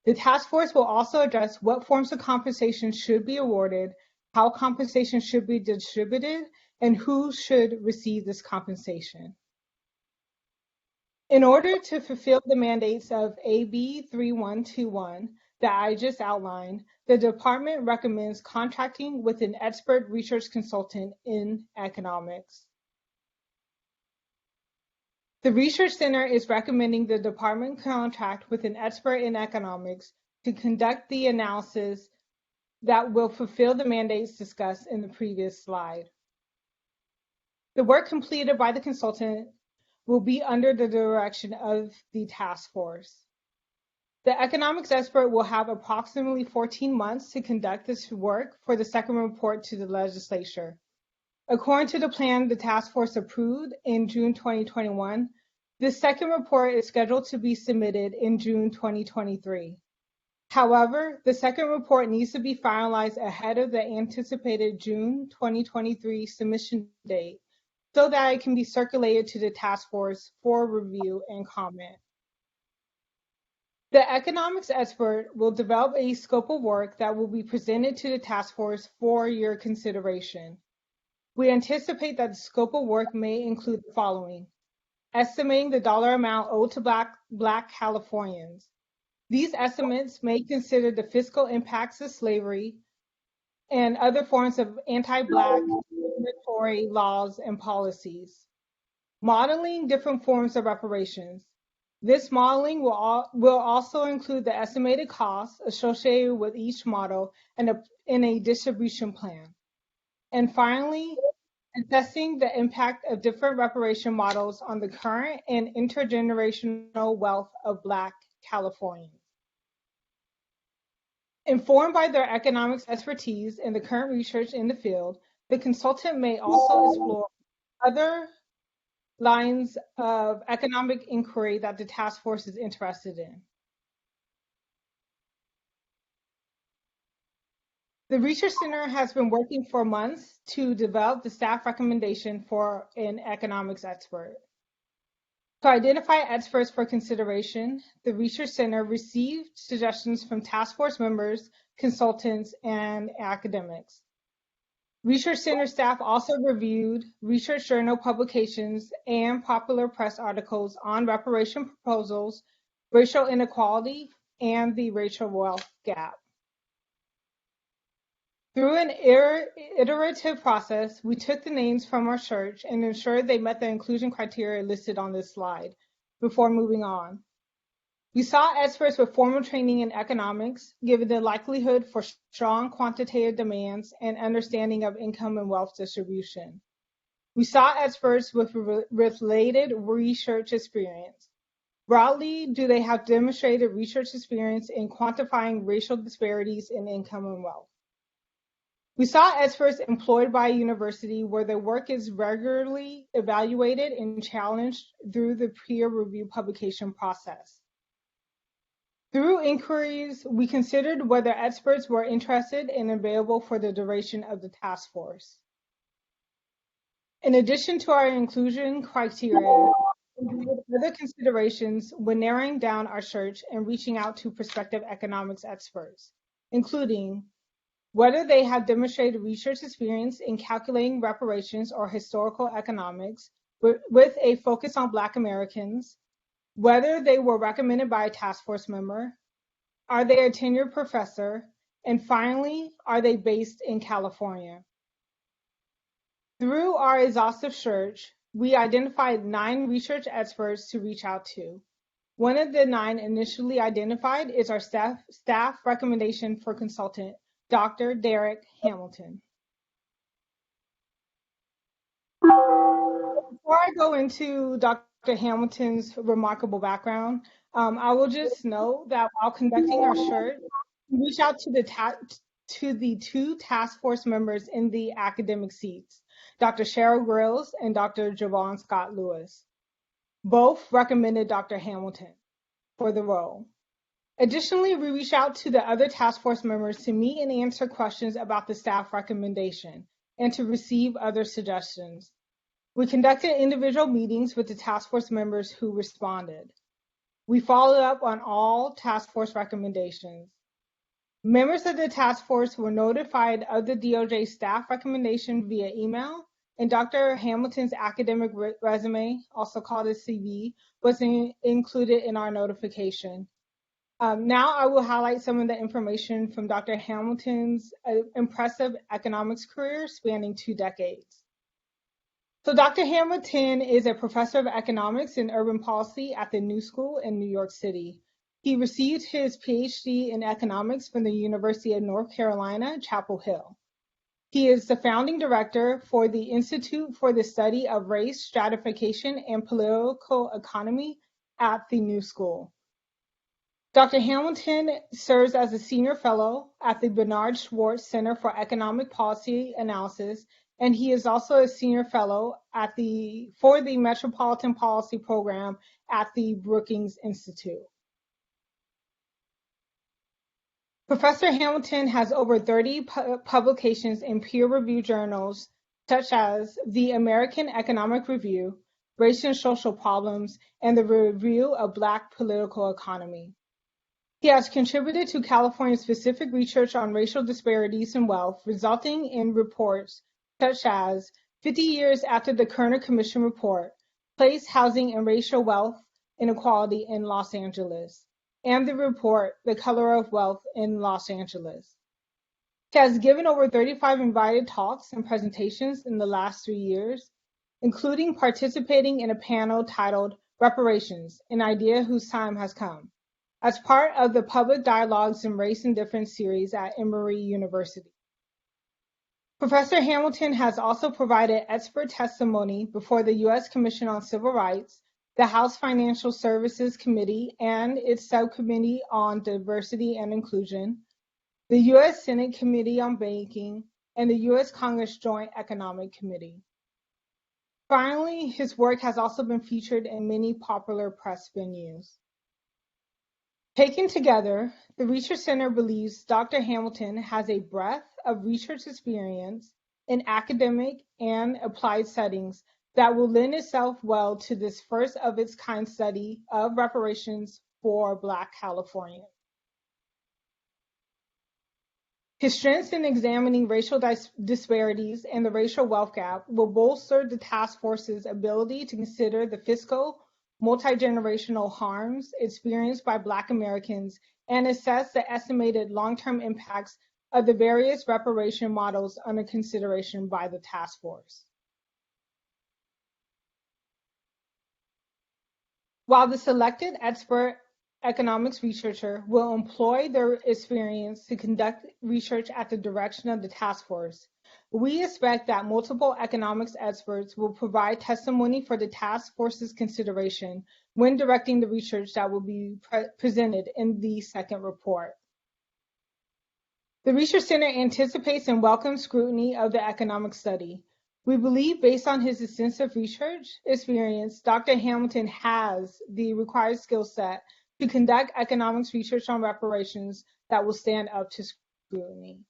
The task force will also address what forms of compensation should be awarded, how compensation should be distributed, and who should receive this compensation. In order to fulfill the mandates of AB 3121 that I just outlined, the department recommends contracting with an expert research consultant in economics. The Research Center is recommending the department contract with an expert in economics to conduct the analysis that will fulfill the mandates discussed in the previous slide. The work completed by the consultant will be under the direction of the task force. The economics expert will have approximately 14 months to conduct this work for the second report to the legislature. According to the plan the task force approved in June 2021, the second report is scheduled to be submitted in June 2023. However, the second report needs to be finalized ahead of the anticipated June 2023 submission date so that it can be circulated to the task force for review and comment. The economics expert will develop a scope of work that will be presented to the task force for your consideration. We anticipate that the scope of work may include the following: estimating the dollar amount owed to Black Californians. These estimates may consider the fiscal impacts of slavery and other forms of anti-Black discriminatory laws and policies. Modeling different forms of reparations. This modeling will also include the estimated costs associated with each model and in a distribution plan. And finally, assessing the impact of different reparation models on the current and intergenerational wealth of Black Californians. Informed by their economics expertise and the current research in the field, the consultant may also explore other lines of economic inquiry that the task force is interested in. The Research Center has been working for months to develop the staff recommendation for an economics expert. To identify experts for consideration, the Research Center received suggestions from task force members, consultants, and academics. Research Center staff also reviewed research journal publications and popular press articles on reparation proposals, racial inequality, and the racial wealth gap. Through an iterative process, we took the names from our search and ensured they met the inclusion criteria listed on this slide before moving on. We sought experts with formal training in economics, given the likelihood for strong quantitative demands and understanding of income and wealth distribution. We sought experts with related research experience. Broadly, do they have demonstrated research experience in quantifying racial disparities in income and wealth? We saw experts employed by a university where their work is regularly evaluated and challenged through the peer review publication process. Through inquiries, we considered whether experts were interested and available for the duration of the task force. In addition to our inclusion criteria, we did other considerations when narrowing down our search and reaching out to prospective economics experts, including whether they have demonstrated research experience in calculating reparations or historical economics with a focus on Black Americans, whether they were recommended by a task force member, are they a tenured professor, and finally, are they based in California? Through our exhaustive search, we identified 9 research experts to reach out to. One of the 9 initially identified is our staff recommendation for consultant, Dr. Derek Hamilton. Before I go into Dr. Hamilton's remarkable background, I will just note that while conducting our search, reach out to the two task force members in the academic seats, Dr. Cheryl Grills and Dr. Javon Scott Lewis. Both recommended Dr. Hamilton for the role. Additionally, we reached out to the other task force members to meet and answer questions about the staff recommendation and to receive other suggestions. We conducted individual meetings with the task force members who responded. We followed up on all task force recommendations. Members of the task force were notified of the DOJ staff recommendation via email, and Dr. Hamilton's academic resume, also called a CV, was included in our notification. Now I will highlight some of the information from Dr. Hamilton's impressive economics career spanning 2 decades. So Dr. Hamilton is a professor of economics and urban policy at the New School in New York City. He received his PhD in economics from the University of North Carolina, Chapel Hill. He is the founding director for the Institute for the Study of Race, Stratification, and Political Economy at the New School. Dr. Hamilton serves as a senior fellow at the Bernard Schwartz Center for Economic Policy Analysis, and he is also a senior fellow for the Metropolitan Policy Program at the Brookings Institute. Professor Hamilton has over 30 publications in peer-reviewed journals such as the American Economic Review, Race and Social Problems, and the Review of Black Political Economy. He has contributed to California-specific research on racial disparities in wealth, resulting in reports such as 50 Years After the Kerner Commission Report, Place, Housing, and Racial Wealth Inequality in Los Angeles, and the report, The Color of Wealth in Los Angeles. He has given over 35 invited talks and presentations in the last 3 years, including participating in a panel titled Reparations, an Idea Whose Time Has Come, as part of the Public Dialogues in Race and Difference series at Emory University. Professor Hamilton has also provided expert testimony before the U.S. Commission on Civil Rights, the House Financial Services Committee and its Subcommittee on Diversity and Inclusion, the U.S. Senate Committee on Banking, and the U.S. Congress Joint Economic Committee. Finally, his work has also been featured in many popular press venues. Taken together, the Research Center believes Dr. Hamilton has a breadth of research experience in academic and applied settings that will lend itself well to this first of its kind study of reparations for Black Californians. His strengths in examining racial disparities and the racial wealth gap will bolster the task force's ability to consider the fiscal, multi-generational harms experienced by Black Americans and assess the estimated long-term impacts of the various reparation models under consideration by the task force. While the selected expert economics researcher will employ their experience to conduct research at the direction of the task force, we expect that multiple economics experts will provide testimony for the task force's consideration when directing the research that will be presented in the second report. The Research Center anticipates and welcomes scrutiny of the economic study. We believe, based on his extensive research experience, Dr. Hamilton has the required skill set to conduct economics research on reparations that will stand up to scrutiny.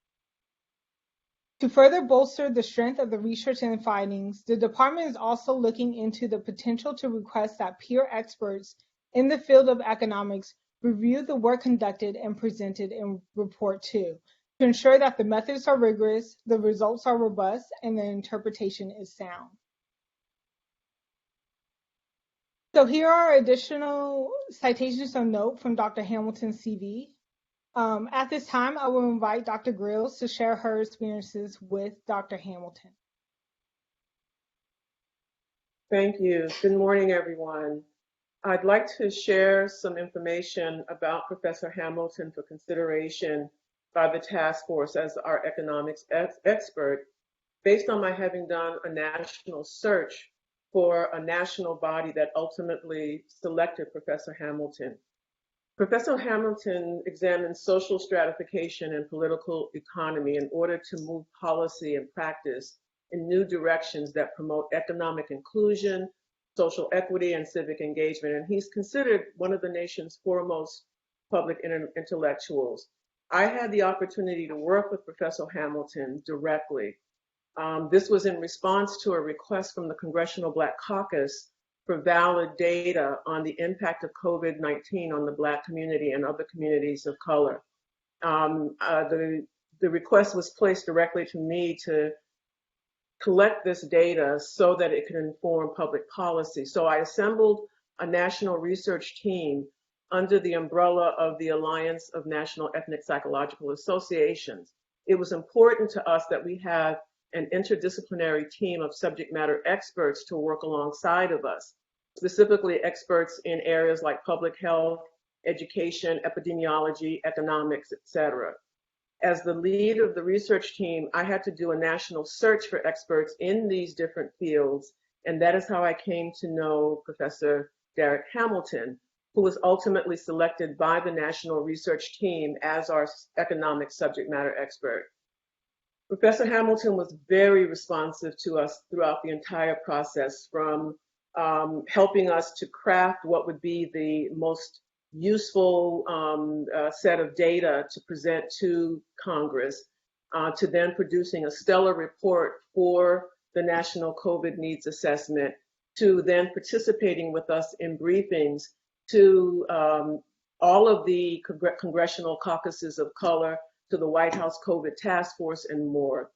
To further bolster the strength of the research and findings, the department is also looking into the potential to request that peer experts in the field of economics review the work conducted and presented in Report 2 to ensure that the methods are rigorous, the results are robust, and the interpretation is sound. So here are additional citations of note from Dr. Hamilton's CV. At this time, I will invite Dr. Grills to share her experiences with Dr. Hamilton. Thank you. Good morning, everyone. I'd like to share some information about Professor Hamilton for consideration by the task force as our economics expert, based on my having done a national search for a national body that ultimately selected Professor Hamilton. Professor Hamilton examined social stratification and political economy in order to move policy and practice in new directions that promote economic inclusion, social equity, and civic engagement. And he's considered one of the nation's foremost public intellectuals. I had the opportunity to work with Professor Hamilton directly. This was in response to a request from the Congressional Black Caucus for valid data on the impact of COVID-19 on the Black community and other communities of color. The request was placed directly to me to collect this data so that it could inform public policy. So I assembled a national research team under the umbrella of the Alliance of National Ethnic Psychological Associations. It was important to us that we have an interdisciplinary team of subject matter experts to work alongside of us, specifically experts in areas like public health, education, epidemiology, economics, etc. As the lead of the research team, I had to do a national search for experts in these different fields, and that is how I came to know Professor Derek Hamilton, who was ultimately selected by the national research team as our economic subject matter expert. Professor Hamilton was very responsive to us throughout the entire process, from helping us to craft what would be the most useful set of data to present to Congress, to then producing a stellar report for the National COVID Needs Assessment, to then participating with us in briefings to all of the congressional caucuses of color, to the White House COVID Task Force, and more.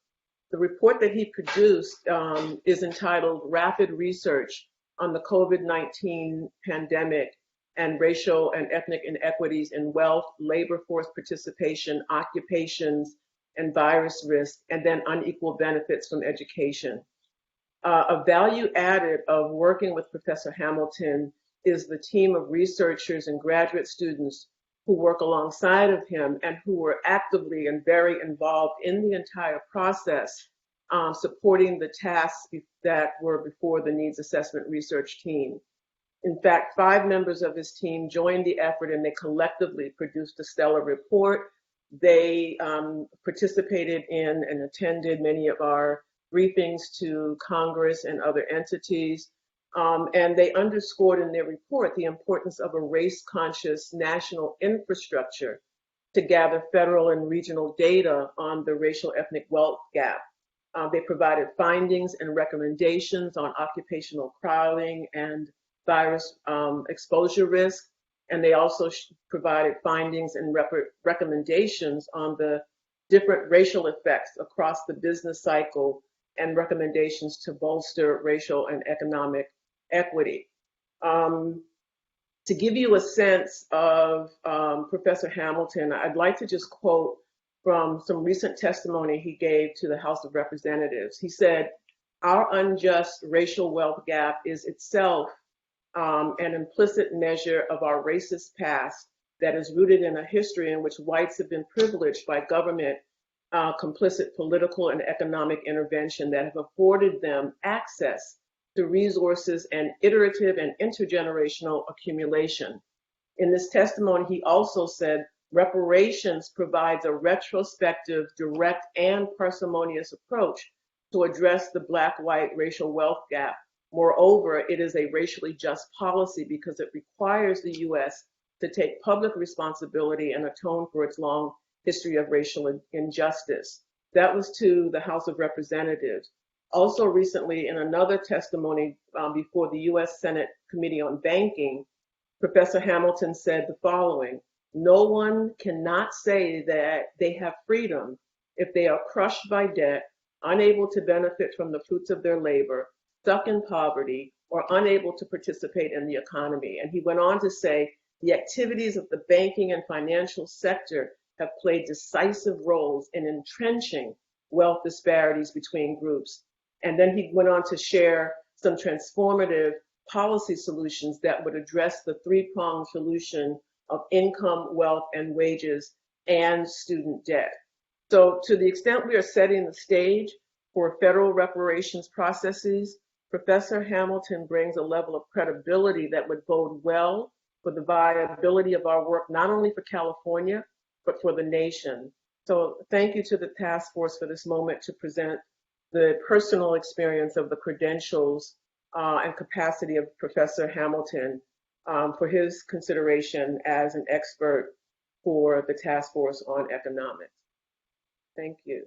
The report that he produced is entitled Rapid Research on the COVID-19 Pandemic and Racial and Ethnic Inequities in Wealth, Labor Force Participation, Occupations, and Virus Risk, and then Unequal Benefits from Education. A value added of working with Professor Hamilton is the team of researchers and graduate students who work alongside of him and who were actively and very involved in the entire process, supporting the tasks that were before the Needs Assessment Research team. In fact, 5 members of his team joined the effort, and they collectively produced a stellar report. They participated in and attended many of our briefings to Congress and other entities. And they underscored in their report the importance of a race-conscious national infrastructure to gather federal and regional data on the racial ethnic wealth gap. They provided findings and recommendations on occupational crowding and virus exposure risk. And they also provided findings and recommendations on the different racial effects across the business cycle and recommendations to bolster racial and economic equity. To give you a sense of Professor Hamilton, I'd like to just quote from some recent testimony he gave to the House of Representatives. He said, "Our unjust racial wealth gap is itself an implicit measure of our racist past that is rooted in a history in which whites have been privileged by government, complicit political and economic intervention that have afforded them access to resources and iterative and intergenerational accumulation." In this testimony, he also said, reparations provides a retrospective, direct, and parsimonious approach to address the Black-white racial wealth gap. Moreover, it is a racially just policy because it requires the U.S. to take public responsibility and atone for its long history of racial injustice. That was to the House of Representatives. Also recently, in another testimony before the U.S. Senate Committee on Banking, Professor Hamilton said the following: "No one cannot say that they have freedom if they are crushed by debt, unable to benefit from the fruits of their labor, stuck in poverty, or unable to participate in the economy." And he went on to say, "The activities of the banking and financial sector have played decisive roles in entrenching wealth disparities between groups." And then he went on to share some transformative policy solutions that would address the 3-pronged solution of income, wealth, and wages, and student debt. So to the extent we are setting the stage for federal reparations processes, Professor Hamilton brings a level of credibility that would bode well for the viability of our work, not only for California, but for the nation. So thank you to the task force for this moment to present the personal experience of the credentials and capacity of Professor Hamilton for his consideration as an expert for the task force on economics. Thank you.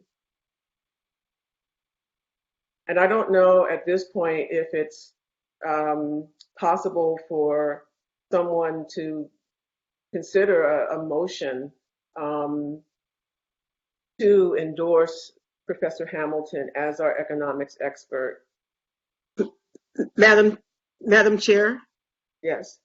And I don't know at this point if it's possible for someone to consider a motion to endorse Professor Hamilton as our economics expert. Madam Chair, Yes.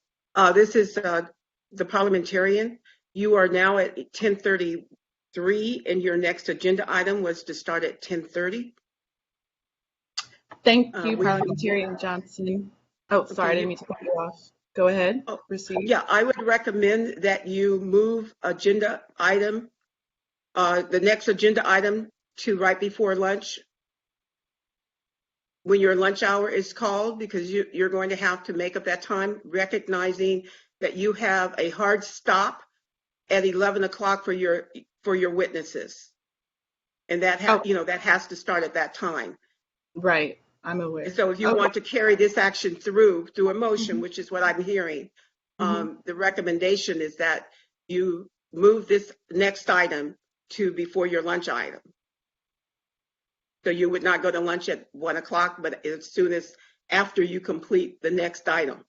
this is the parliamentarian. You are now at 10:33, and your next agenda item was to start at 10:30. Thank you, Parliamentarian Johnson. Oh, sorry, I didn't mean to cut you off. Go ahead, proceed. Yeah, I would recommend that you move agenda item, the next agenda item to right before lunch, when your lunch hour is called, because you're going to have to make up that time, recognizing that you have a hard stop at 11 o'clock for your witnesses, and that that has to start at that time. Right, I'm aware. And so if you want to carry this action through a motion, which is what I'm hearing, the recommendation is that you move this next item to before your lunch item. So you would not go to lunch at 1 o'clock, but as soon as after you complete the next item.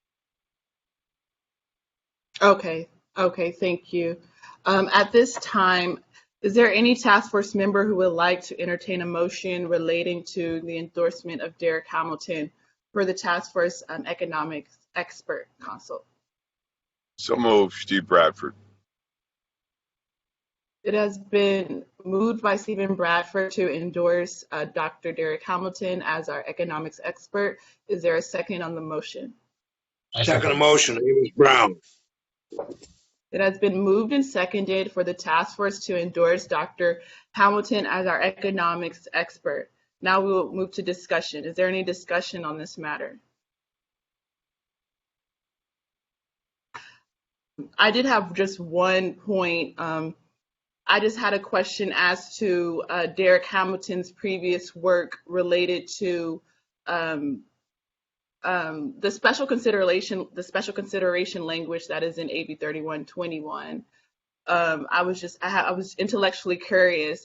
Okay, thank you. At this time, is there any task force member who would like to entertain a motion relating to the endorsement of Derek Hamilton for the task force economics expert consult? So moved, Steve Bradford. It has been moved by Stephen Bradford to endorse Dr. Derek Hamilton as our economics expert. Is there a second on the motion? I second the motion. Amos Brown. It has been moved and seconded for the task force to endorse Dr. Hamilton as our economics expert. Now we will move to discussion. Is there any discussion on this matter? I did have just one point. I just had a question as to Derek Hamilton's previous work related to the special consideration language that is in AB 3121. I was intellectually curious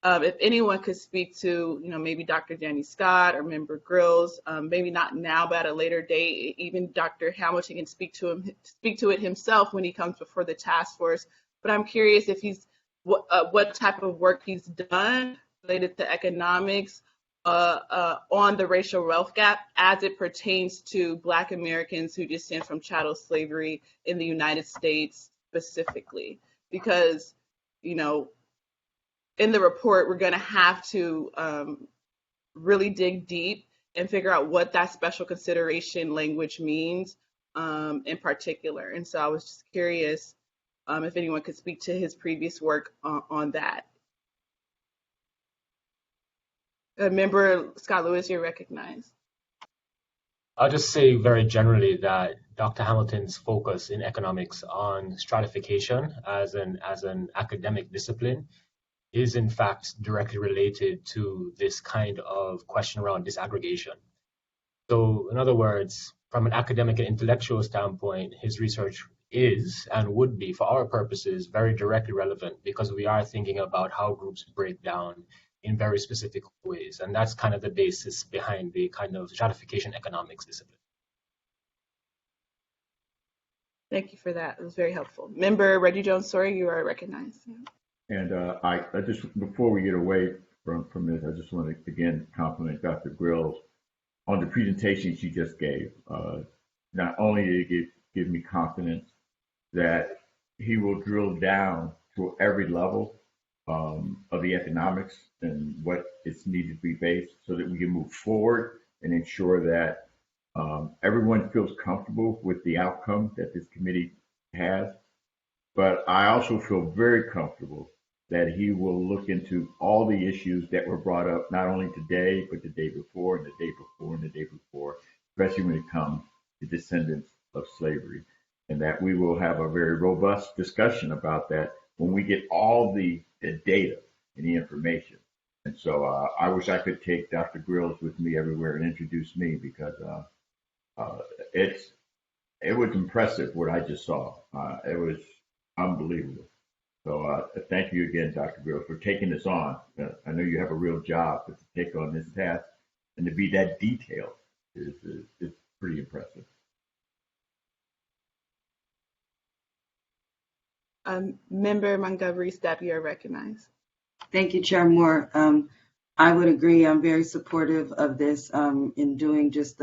if anyone could speak to, maybe Dr. Danny Scott or Member Grills, maybe not now, but at a later date. Even Dr. Hamilton can speak to it himself when he comes before the task force. But I'm curious if what type of work he's done related to economics on the racial wealth gap as it pertains to Black Americans who descend from chattel slavery in the United States specifically. Because, in the report, we're going to have to really dig deep and figure out what that special consideration language means in particular. And so I was just curious if anyone could speak to his previous work on that. Member Scott Lewis, you're recognized. I'll just say very generally that Dr. Hamilton's focus in economics on stratification as an academic discipline is in fact directly related to this kind of question around disaggregation. So in other words, from an academic and intellectual standpoint, his research is and would be, for our purposes, very directly relevant because we are thinking about how groups break down in very specific ways. And that's kind of the basis behind the kind of stratification economics discipline. Thank you for that. It was very helpful. Member Reggie Jones-Sawyer, you are recognized. And I just, before we get away from this, I just want to again compliment Dr. Grills on the presentation she just gave. Not only did it give me confidence that he will drill down to every level of the economics and what is needed to be based so that we can move forward and ensure that everyone feels comfortable with the outcome that this committee has. But I also feel very comfortable that he will look into all the issues that were brought up, not only today, but the day before and the day before and the day before, especially when it comes to descendants of slavery. and that we will have a very robust discussion about that when we get all the data and the information. And so I wish I could take Dr. Grills with me everywhere and introduce me, because it was impressive what I just saw. It was unbelievable. So thank you again, Dr. Grills, for taking this on. I know you have a real job, but to take on this task and to be that detailed is pretty impressive. Member Montgomery Steppe, you are recognized. Thank you, Chair Moore. I would agree. I'm very supportive of this in doing just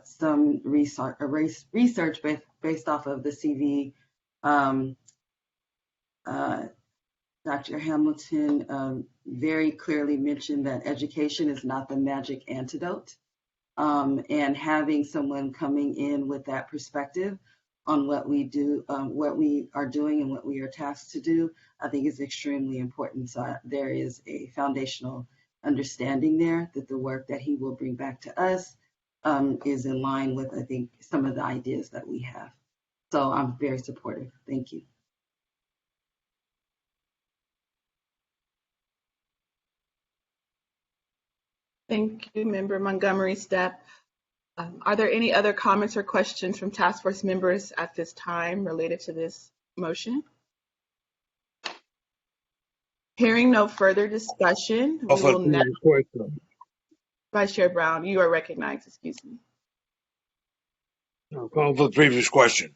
some research based off of the CV. Dr. Hamilton very clearly mentioned that education is not the magic antidote, and having someone coming in with that perspective on what we do, what we are doing and what we are tasked to do, I think is extremely important. So there is a foundational understanding there that the work that he will bring back to us is in line with, I think, some of the ideas that we have. So I'm very supportive. Thank you. Thank you, Member Montgomery Steppe. Are there any other comments or questions from task force members at this time related to this motion? Hearing no further discussion, we will now. Vice Chair Brown, you are recognized. Excuse me. Call for the previous question.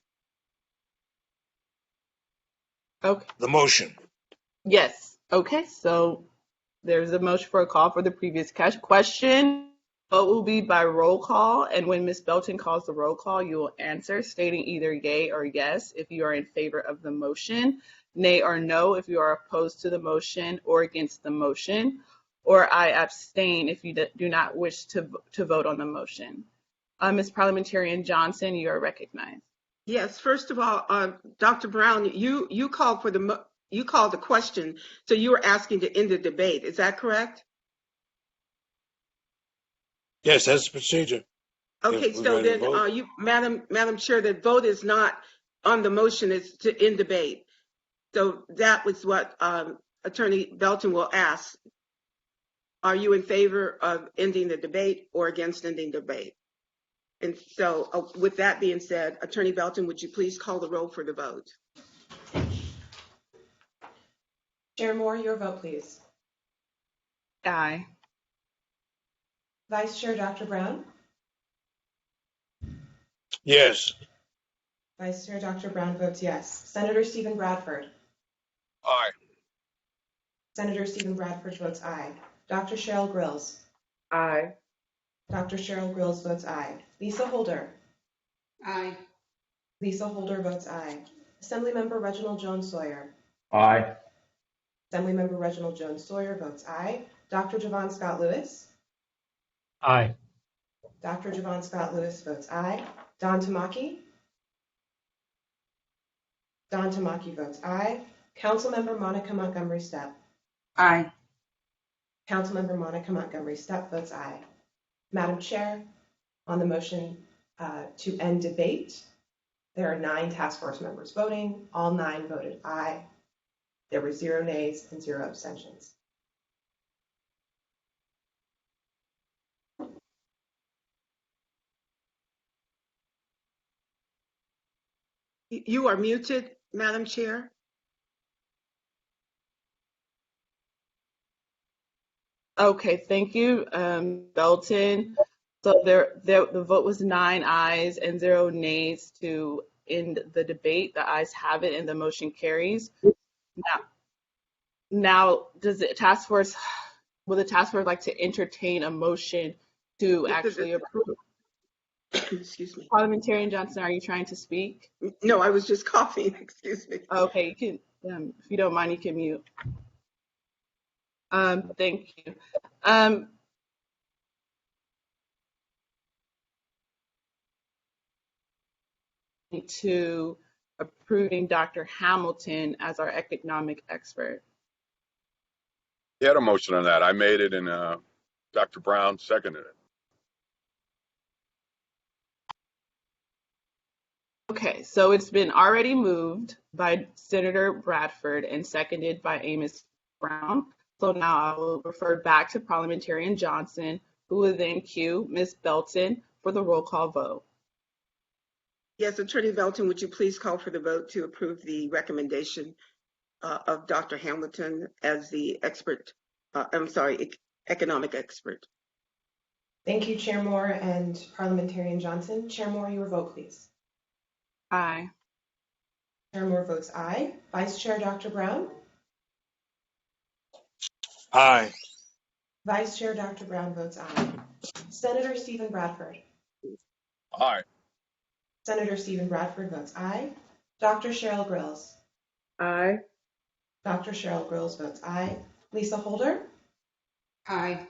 Okay. The motion. Yes. Okay. So there's a motion for a call for the previous question. Vote will be by roll call, and when Ms. Belton calls the roll call, you will answer, stating either yay or yes if you are in favor of the motion, nay or no if you are opposed to the motion or against the motion, or I abstain if you do not wish to vote on the motion. Ms. Parliamentarian Johnson, you are recognized. Yes, first of all, Dr. Brown, you called for you called the question, so you were asking to end the debate. Is that correct? Yes, that's the procedure. Okay, Yes, so then, Madam Chair, the vote is not on the motion; it's to end debate. So that was what Attorney Belton will ask. Are you in favor of ending the debate or against ending debate? And so, with that being said, Attorney Belton, would you please call the roll for the vote? Chair Moore, your vote, please. Aye. Vice Chair Dr. Brown? Yes. Vice Chair Dr. Brown votes yes. Senator Stephen Bradford? Aye. Senator Stephen Bradford votes aye. Dr. Cheryl Grills? Aye. Dr. Cheryl Grills votes aye. Lisa Holder? Aye. Lisa Holder votes aye. Assemblymember Reginald Jones Sawyer? Aye. Assemblymember Reginald Jones Sawyer votes aye. Dr. Javon Scott Lewis? Aye. Dr. Javon Scott Lewis votes aye. Don Tamaki? Don Tamaki votes aye. Councilmember Monica Montgomery Steppe? Aye. Councilmember Monica Montgomery Steppe votes aye. Madam Chair, on the motion to end debate, there are 9 task force members voting. All 9 voted aye. There were 0 nays and 0 abstentions. You are muted, Madam Chair. Okay, thank you, Belton. So the vote was 9 ayes and 0 nays to end the debate. The ayes have it and the motion carries. Now does the task force, will the task force like to entertain a motion to actually approve? Excuse me. Parliamentarian Johnson, are you trying to speak? No, I was just coughing. Excuse me. Okay, you can, if you don't mind, you can mute. Thank you. To approving Dr. Hamilton as our economic expert. You had a motion on that. I made it, and Dr. Brown seconded it. Okay, so it's been already moved by Senator Bradford and seconded by Amos Brown. So now I will refer back to Parliamentarian Johnson, who will then cue Ms. Belton for the roll call vote. Yes, Attorney Belton, would you please call for the vote to approve the recommendation of Dr. Hamilton as the expert, economic expert? Thank you, Chair Moore and Parliamentarian Johnson. Chair Moore, your vote, please. Aye. Chair Moore votes aye. Vice Chair Dr. Brown? Aye. Vice Chair Dr. Brown votes aye. Senator Stephen Bradford? Aye. Senator Stephen Bradford votes aye. Dr. Cheryl Grills? Aye. Dr. Cheryl Grills votes aye. Lisa Holder? Aye.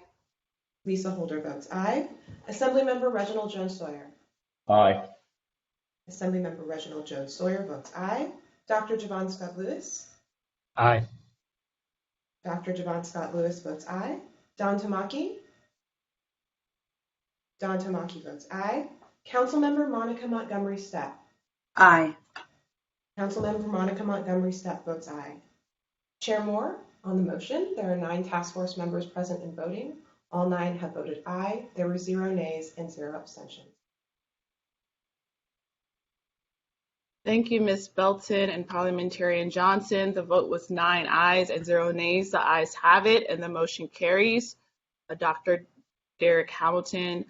Lisa Holder votes aye. Assemblymember Reginald Jones Sawyer? Aye. Assemblymember Reginald Jones Sawyer votes aye. Dr. Javon Scott Lewis? Aye. Dr. Javon Scott Lewis votes aye. Don Tamaki? Don Tamaki votes aye. Councilmember Monica Montgomery Steppe? Aye. Councilmember Monica Montgomery Steppe votes aye. Chair Moore, on the motion, there are 9 task force members present and voting. All 9 have voted aye. There were 0 nays and 0 abstentions. Thank you, Ms. Belton and Parliamentarian Johnson. The vote was 9 ayes and 0 nays. The ayes have it, and the motion carries. Dr. Derek Hamilton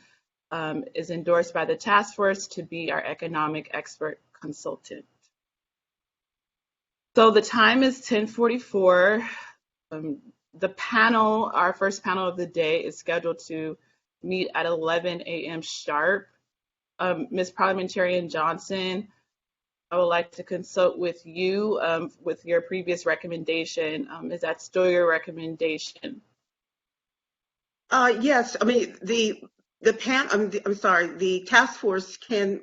is endorsed by the task force to be our economic expert consultant. So the time is 10:44. The panel, our first panel of the day, is scheduled to meet at 11 a.m. sharp. Ms. Parliamentarian Johnson, I would like to consult with you with your previous recommendation. Is that still your recommendation? Yes, I mean, the task force can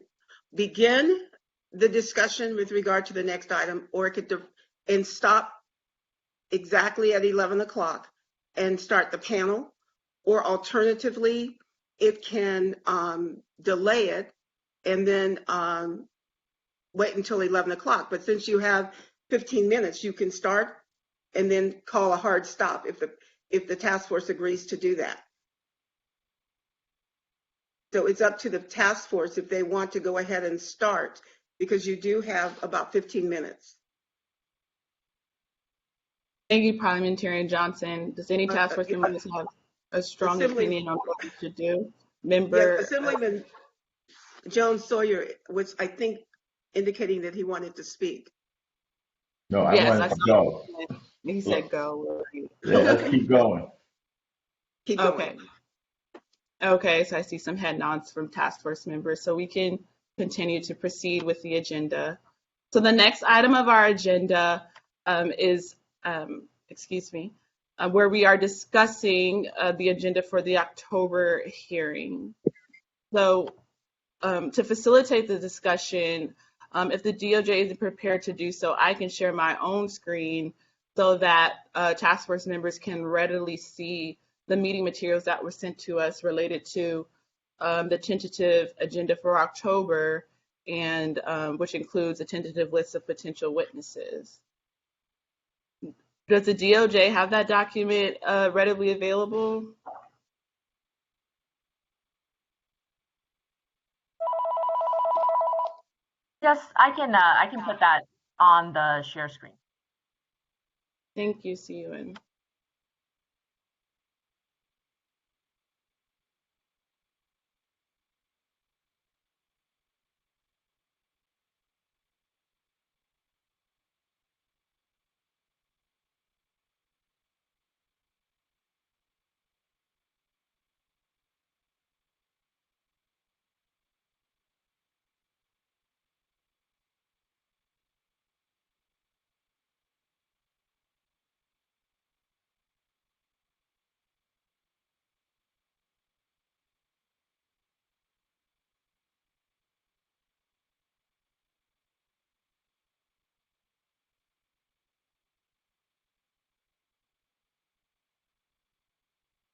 begin the discussion with regard to the next item, or it could and stop exactly at 11 o'clock and start the panel, or alternatively, it can delay it and then wait until 11 o'clock. But since you have 15 minutes, you can start and then call a hard stop if the task force agrees to do that. So it's up to the task force if they want to go ahead and start, because you do have about 15 minutes. Thank you, Parliamentarian Johnson. Does any task force member have a strong opinion on what we should do? Assemblyman Jones Sawyer was, I think, indicating that he wanted to speak. No, I wanted to go. He said go. Yeah, let's keep going. Keep going. Okay, so I see some head nods from task force members, so we can continue to proceed with the agenda. So the next item of our agenda is, where we are discussing the agenda for the October hearing. So to facilitate the discussion, if the DOJ isn't prepared to do so, I can share my own screen so that task force members can readily see the meeting materials that were sent to us related to the tentative agenda for October, and which includes a tentative list of potential witnesses. Does the DOJ have that document readily available? Yes, I can put that on the share screen. Thank you, Siwan.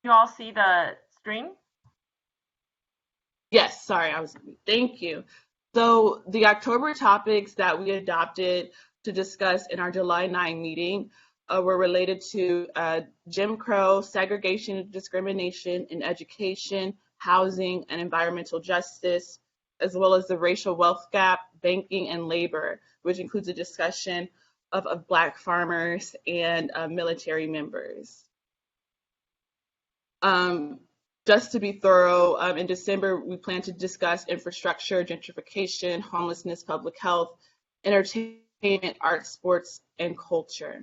You all see the screen? Yes, sorry, thank you. So the October topics that we adopted to discuss in our July 9 meeting were related to Jim Crow, segregation and discrimination in education, housing, and environmental justice, as well as the racial wealth gap, banking, and labor, which includes a discussion of Black farmers and military members. Just to be thorough, in December, we plan to discuss infrastructure, gentrification, homelessness, public health, entertainment, arts, sports, and culture.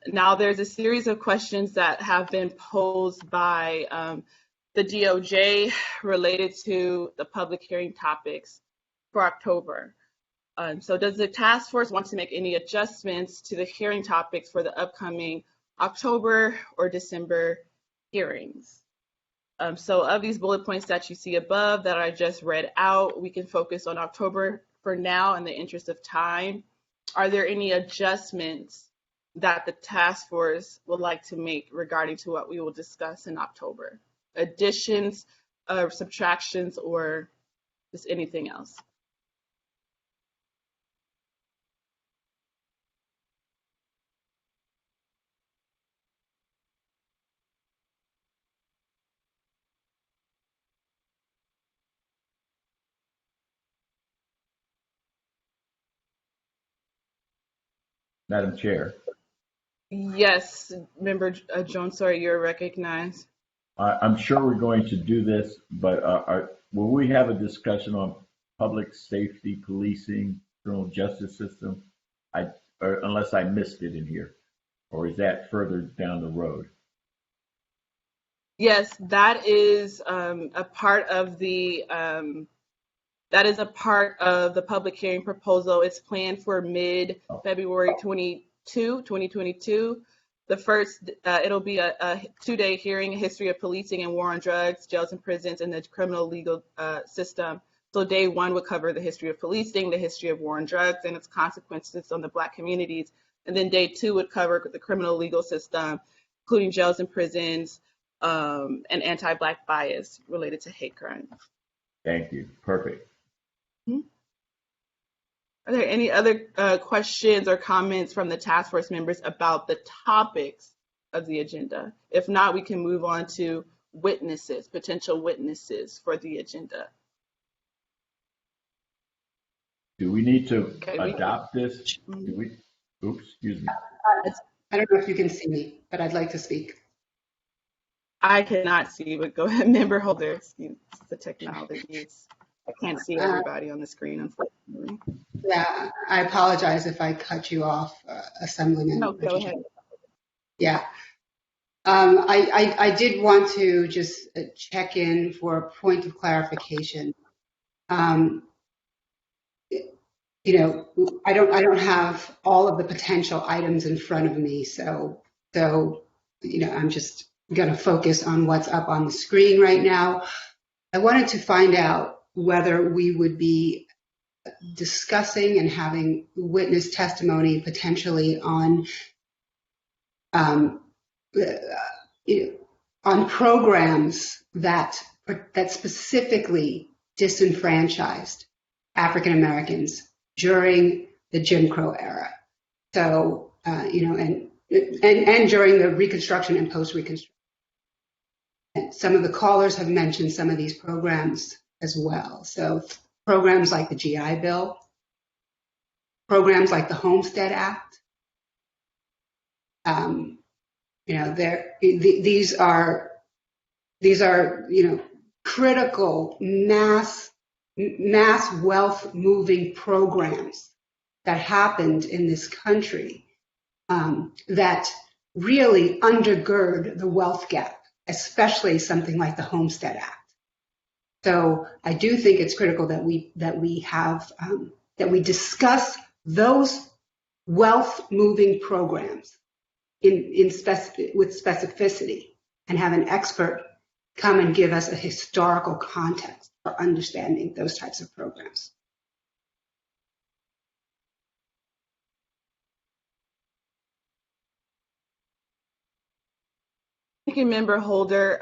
Now, there's a series of questions that have been posed by the DOJ related to the public hearing topics for October. So does the task force want to make any adjustments to the hearing topics for the upcoming October or December hearings? So of these bullet points that you see above that I just read out, we can focus on October for now in the interest of time. Are there any adjustments that the task force would like to make regarding to what we will discuss in October? Additions, subtractions, or just anything else? Madam Chair. Yes, Member Jones, sorry, you're recognized. I'm sure we're going to do this, but will we have a discussion on public safety, policing, criminal justice system? Unless I missed it in here, or is that further down the road? Yes, that is a part of the public hearing proposal. It's planned for mid-February 2022. The first, it'll be a 2-day hearing, history of policing and war on drugs, jails and prisons, and the criminal legal system. So day 1 would cover the history of policing, the history of war on drugs, and its consequences on the Black communities. And then day 2 would cover the criminal legal system, including jails and prisons, and anti-Black bias related to hate crimes. Thank you. Perfect. Are there any other questions or comments from the task force members about the topics of the agenda? If not, we can move on to witnesses, potential witnesses for the agenda. Do we need to adopt this? Do we? Oops, excuse me. I don't know if you can see me, but I'd like to speak. I cannot see, but go ahead, Member Holder. Excuse the technology. I can't see everybody on the screen, unfortunately. Yeah, I apologize if I cut you off, Assemblyman. No, go ahead. Yeah. I did want to just check in for a point of clarification. You know, I don't have all of the potential items in front of me, so you know, I'm just going to focus on what's up on the screen right now. I wanted to find out whether we would be discussing and having witness testimony potentially on programs that specifically disenfranchised African Americans during the Jim Crow era. So you know, and during the Reconstruction and post-Reconstruction. Some of the callers have mentioned some of these programs as well. So programs like the GI Bill, programs like the Homestead Act. You know, these are you know, critical mass wealth moving programs that happened in this country that really undergird the wealth gap, especially something like the Homestead Act. So I do think it's critical that we discuss those wealth moving programs with specificity and have an expert come and give us a historical context for understanding those types of programs. Thank you, Member Holder.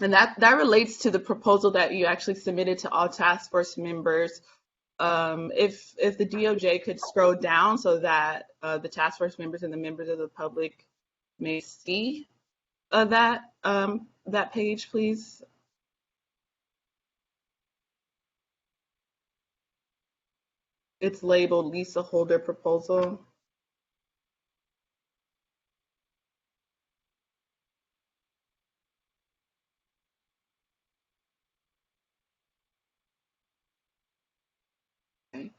And that relates to the proposal that you actually submitted to all task force members. If the DOJ could scroll down so that the task force members and the members of the public may see that page, please. It's labeled Lisa Holder proposal. Okay.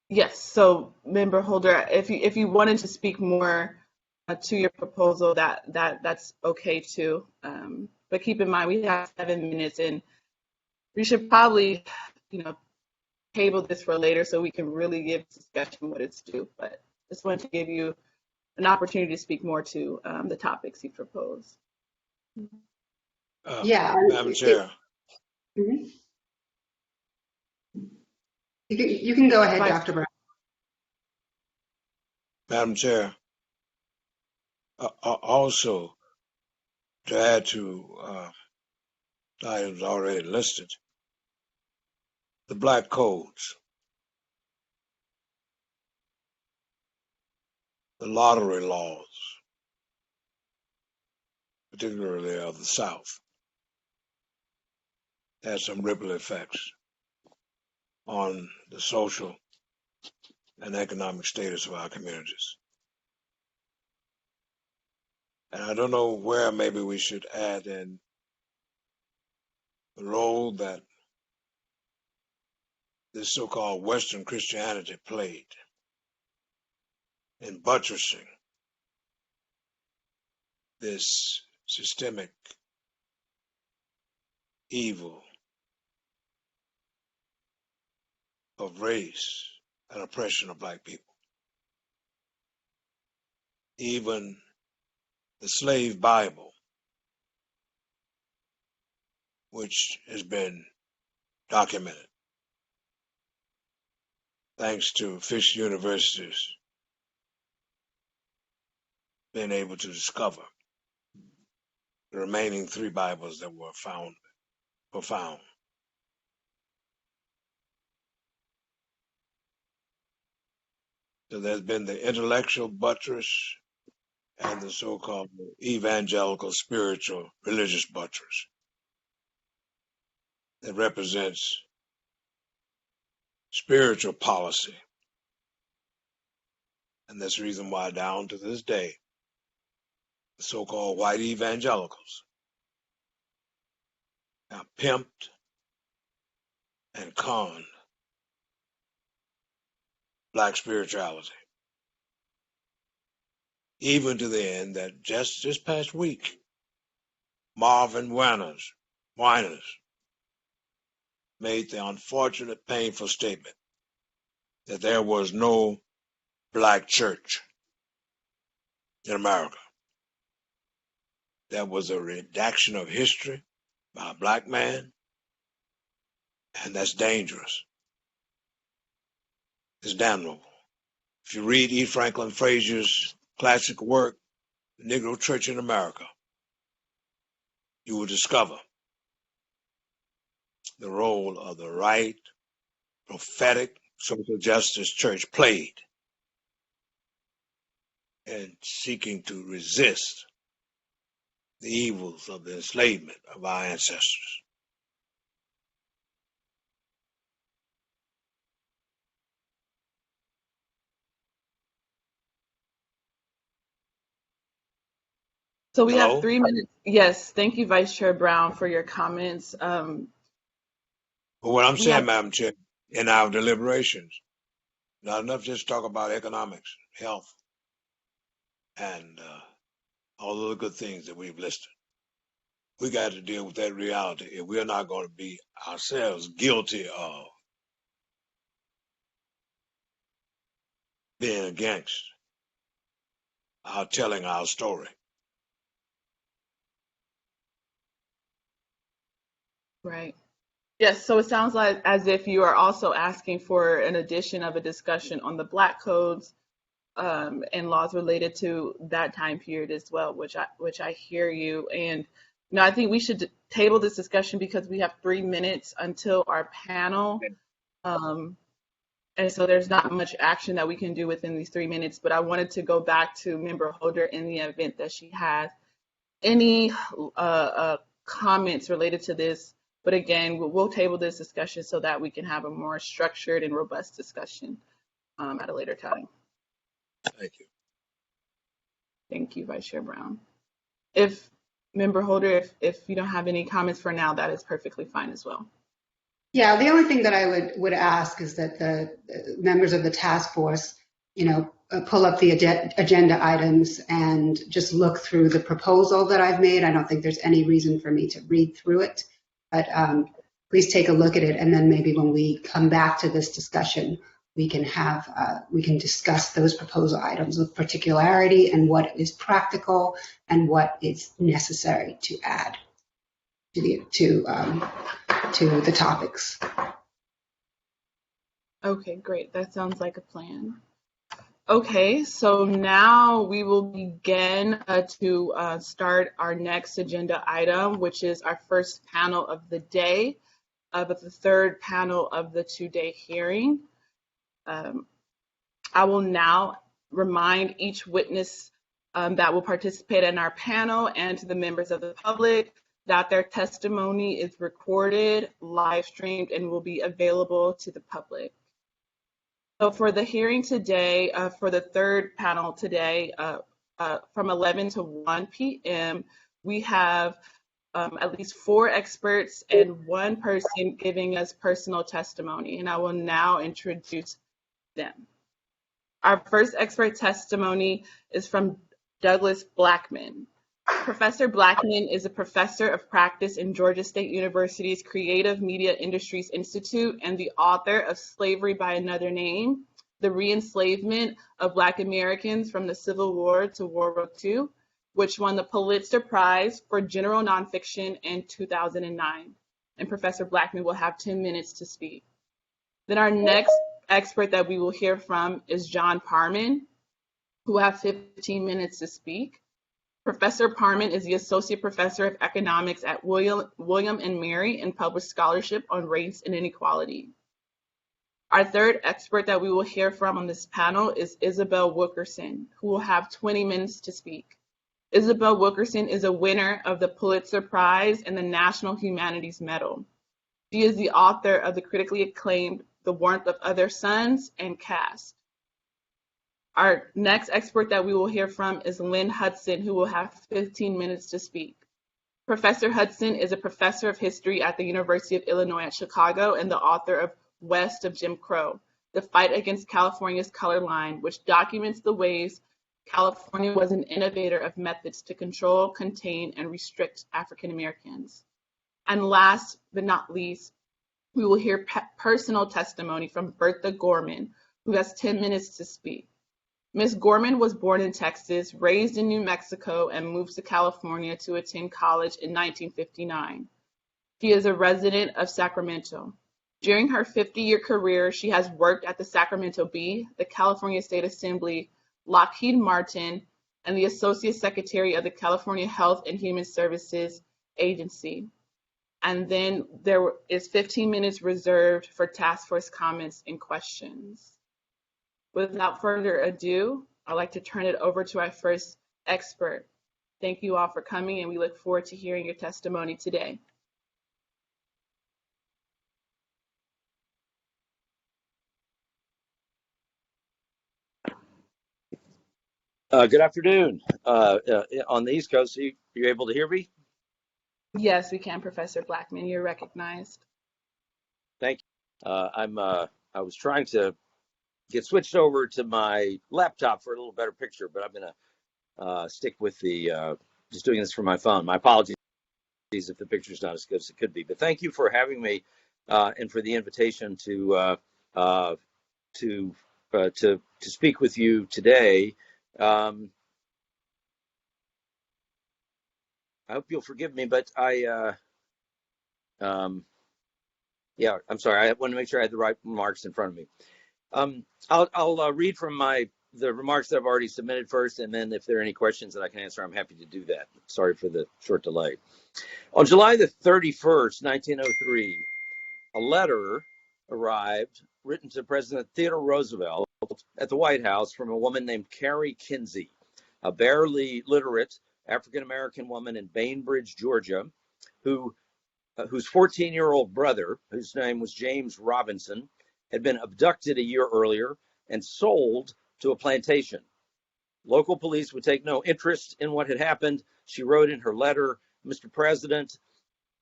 Yes, so Member Holder, if you wanted to speak more to your proposal, that's okay too. But keep in mind we have 7 minutes, and we should probably, table this for later so we can really give discussion what it's due. But just wanted to give you an opportunity to speak more to the topics you propose. Yeah. Madam Chair. Mhm. You can go ahead, Dr. Brown. Madam Chair. Also, to add to items already listed, the black codes, the lottery laws, particularly of the South, had some ripple effects on the social and economic status of our communities. And I don't know where maybe we should add in the role that this so-called Western Christianity played in buttressing this systemic evil of race and oppression of black people. Even the slave Bible, which has been documented thanks to Fisk University's being able to discover the remaining 3 Bibles that were found. So there's been the intellectual buttress and the so-called evangelical spiritual religious buttress that represents spiritual policy. And that's the reason why down to this day, the so-called white evangelicals have pimped and conned black spirituality. Even to the end that just this past week, Marvin Winans made the unfortunate, painful statement that there was no black church in America. That was a redaction of history by a black man, and that's dangerous. It's damnable. If you read E. Franklin Frazier's classic work, The Negro Church in America, you will discover the role of the right, prophetic, social justice church played in seeking to resist the evils of the enslavement of our ancestors. So we Hello? have 3 minutes. Yes, thank you, Vice Chair Brown, for your comments. But what I'm saying, Madam Chair, in our deliberations, not enough just talk about economics, health, and all of the good things that we've listed. We got to deal with that reality if we're not going to be ourselves guilty of being against our telling our story. Right. Yes, so it sounds like as if you are also asking for an addition of a discussion on the black codes and laws related to that time period as well, which I hear you. And I think we should table this discussion because we have 3 minutes until our panel. And so there's not much action that we can do within these 3 minutes, but I wanted to go back to Member Holder in the event that she has any comments related to this. But again, we'll table this discussion so that we can have a more structured and robust discussion at a later time. Thank you. Thank you, Vice Chair Brown. If Member Holder, if you don't have any comments for now, that is perfectly fine as well. Yeah, the only thing that I would ask is that the members of the task force, pull up the agenda items and just look through the proposal that I've made. I don't think there's any reason for me to read through it, but please take a look at it. And then maybe when we come back to this discussion, we can discuss those proposal items with particularity and what is practical and what is necessary to add to the topics. Okay, great. That sounds like a plan. Okay, so now we will begin to start our next agenda item, which is our first panel of the day, but the third panel of the 2-day hearing. I will now remind each witness that will participate in our panel and to the members of the public that their testimony is recorded, live streamed, and will be available to the public. So for the hearing today, for the third panel today, from 11 to 1 p.m., we have at least 4 experts and 1 person giving us personal testimony, and I will now introduce them. Our first expert testimony is from Douglas Blackman. Professor Blackman is a professor of practice in Georgia State University's Creative Media Industries Institute and the author of Slavery by Another Name, The Re-Enslavement of Black Americans from the Civil War to World War II, which won the Pulitzer Prize for General Nonfiction in 2009. And Professor Blackman will have 10 minutes to speak. Then our next expert that we will hear from is John Parman, who will have 15 minutes to speak. Professor Parman is the Associate Professor of Economics at William and Mary and published scholarship on race and inequality. Our third expert that we will hear from on this panel is Isabel Wilkerson, who will have 20 minutes to speak. Isabel Wilkerson is a winner of the Pulitzer Prize and the National Humanities Medal. She is the author of the critically acclaimed The Warmth of Other Suns and Caste. Our next expert that we will hear from is Lynn Hudson, who will have 15 minutes to speak. Professor Hudson is a professor of history at the University of Illinois at Chicago and the author of West of Jim Crow, The Fight Against California's Color Line, which documents the ways California was an innovator of methods to control, contain, and restrict African Americans. And last but not least, we will hear personal testimony from Bertha Gorman, who has 10 minutes to speak. Ms. Gorman was born in Texas, raised in New Mexico, and moved to California to attend college in 1959. She is a resident of Sacramento. During her 50-year career, she has worked at the Sacramento Bee, the California State Assembly, Lockheed Martin, and the Associate Secretary of the California Health and Human Services Agency. And then there is 15 minutes reserved for task force comments and questions. Without further ado, I'd like to turn it over to our first expert. Thank you all for coming, and we look forward to hearing your testimony today. Good afternoon. On the East Coast, you able to hear me? Yes, we can, Professor Blackman. You're recognized. Thank you. I was trying to get switched over to my laptop for a little better picture, but I'm going to stick with the just doing this from my phone. My apologies if the picture's not as good as it could be. But thank you for having me and for the invitation to speak with you today. I hope you'll forgive me, but I'm sorry. I want to make sure I had the right remarks in front of me. I'll read from my the remarks that I've already submitted first, and then if there are any questions that I can answer, I'm happy to do that. Sorry for the short delay. On July the 31st, 1903, a letter arrived written to President Theodore Roosevelt at the White House from a woman named Carrie Kinsey, a barely literate African-American woman in Bainbridge, Georgia, whose 14-year-old brother, whose name was James Robinson, had been abducted a year earlier and sold to a plantation. Local police would take no interest in what had happened. She wrote in her letter, "Mr. President,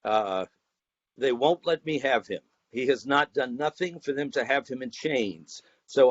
they won't let me have him. He has not done nothing for them to have him in chains. So I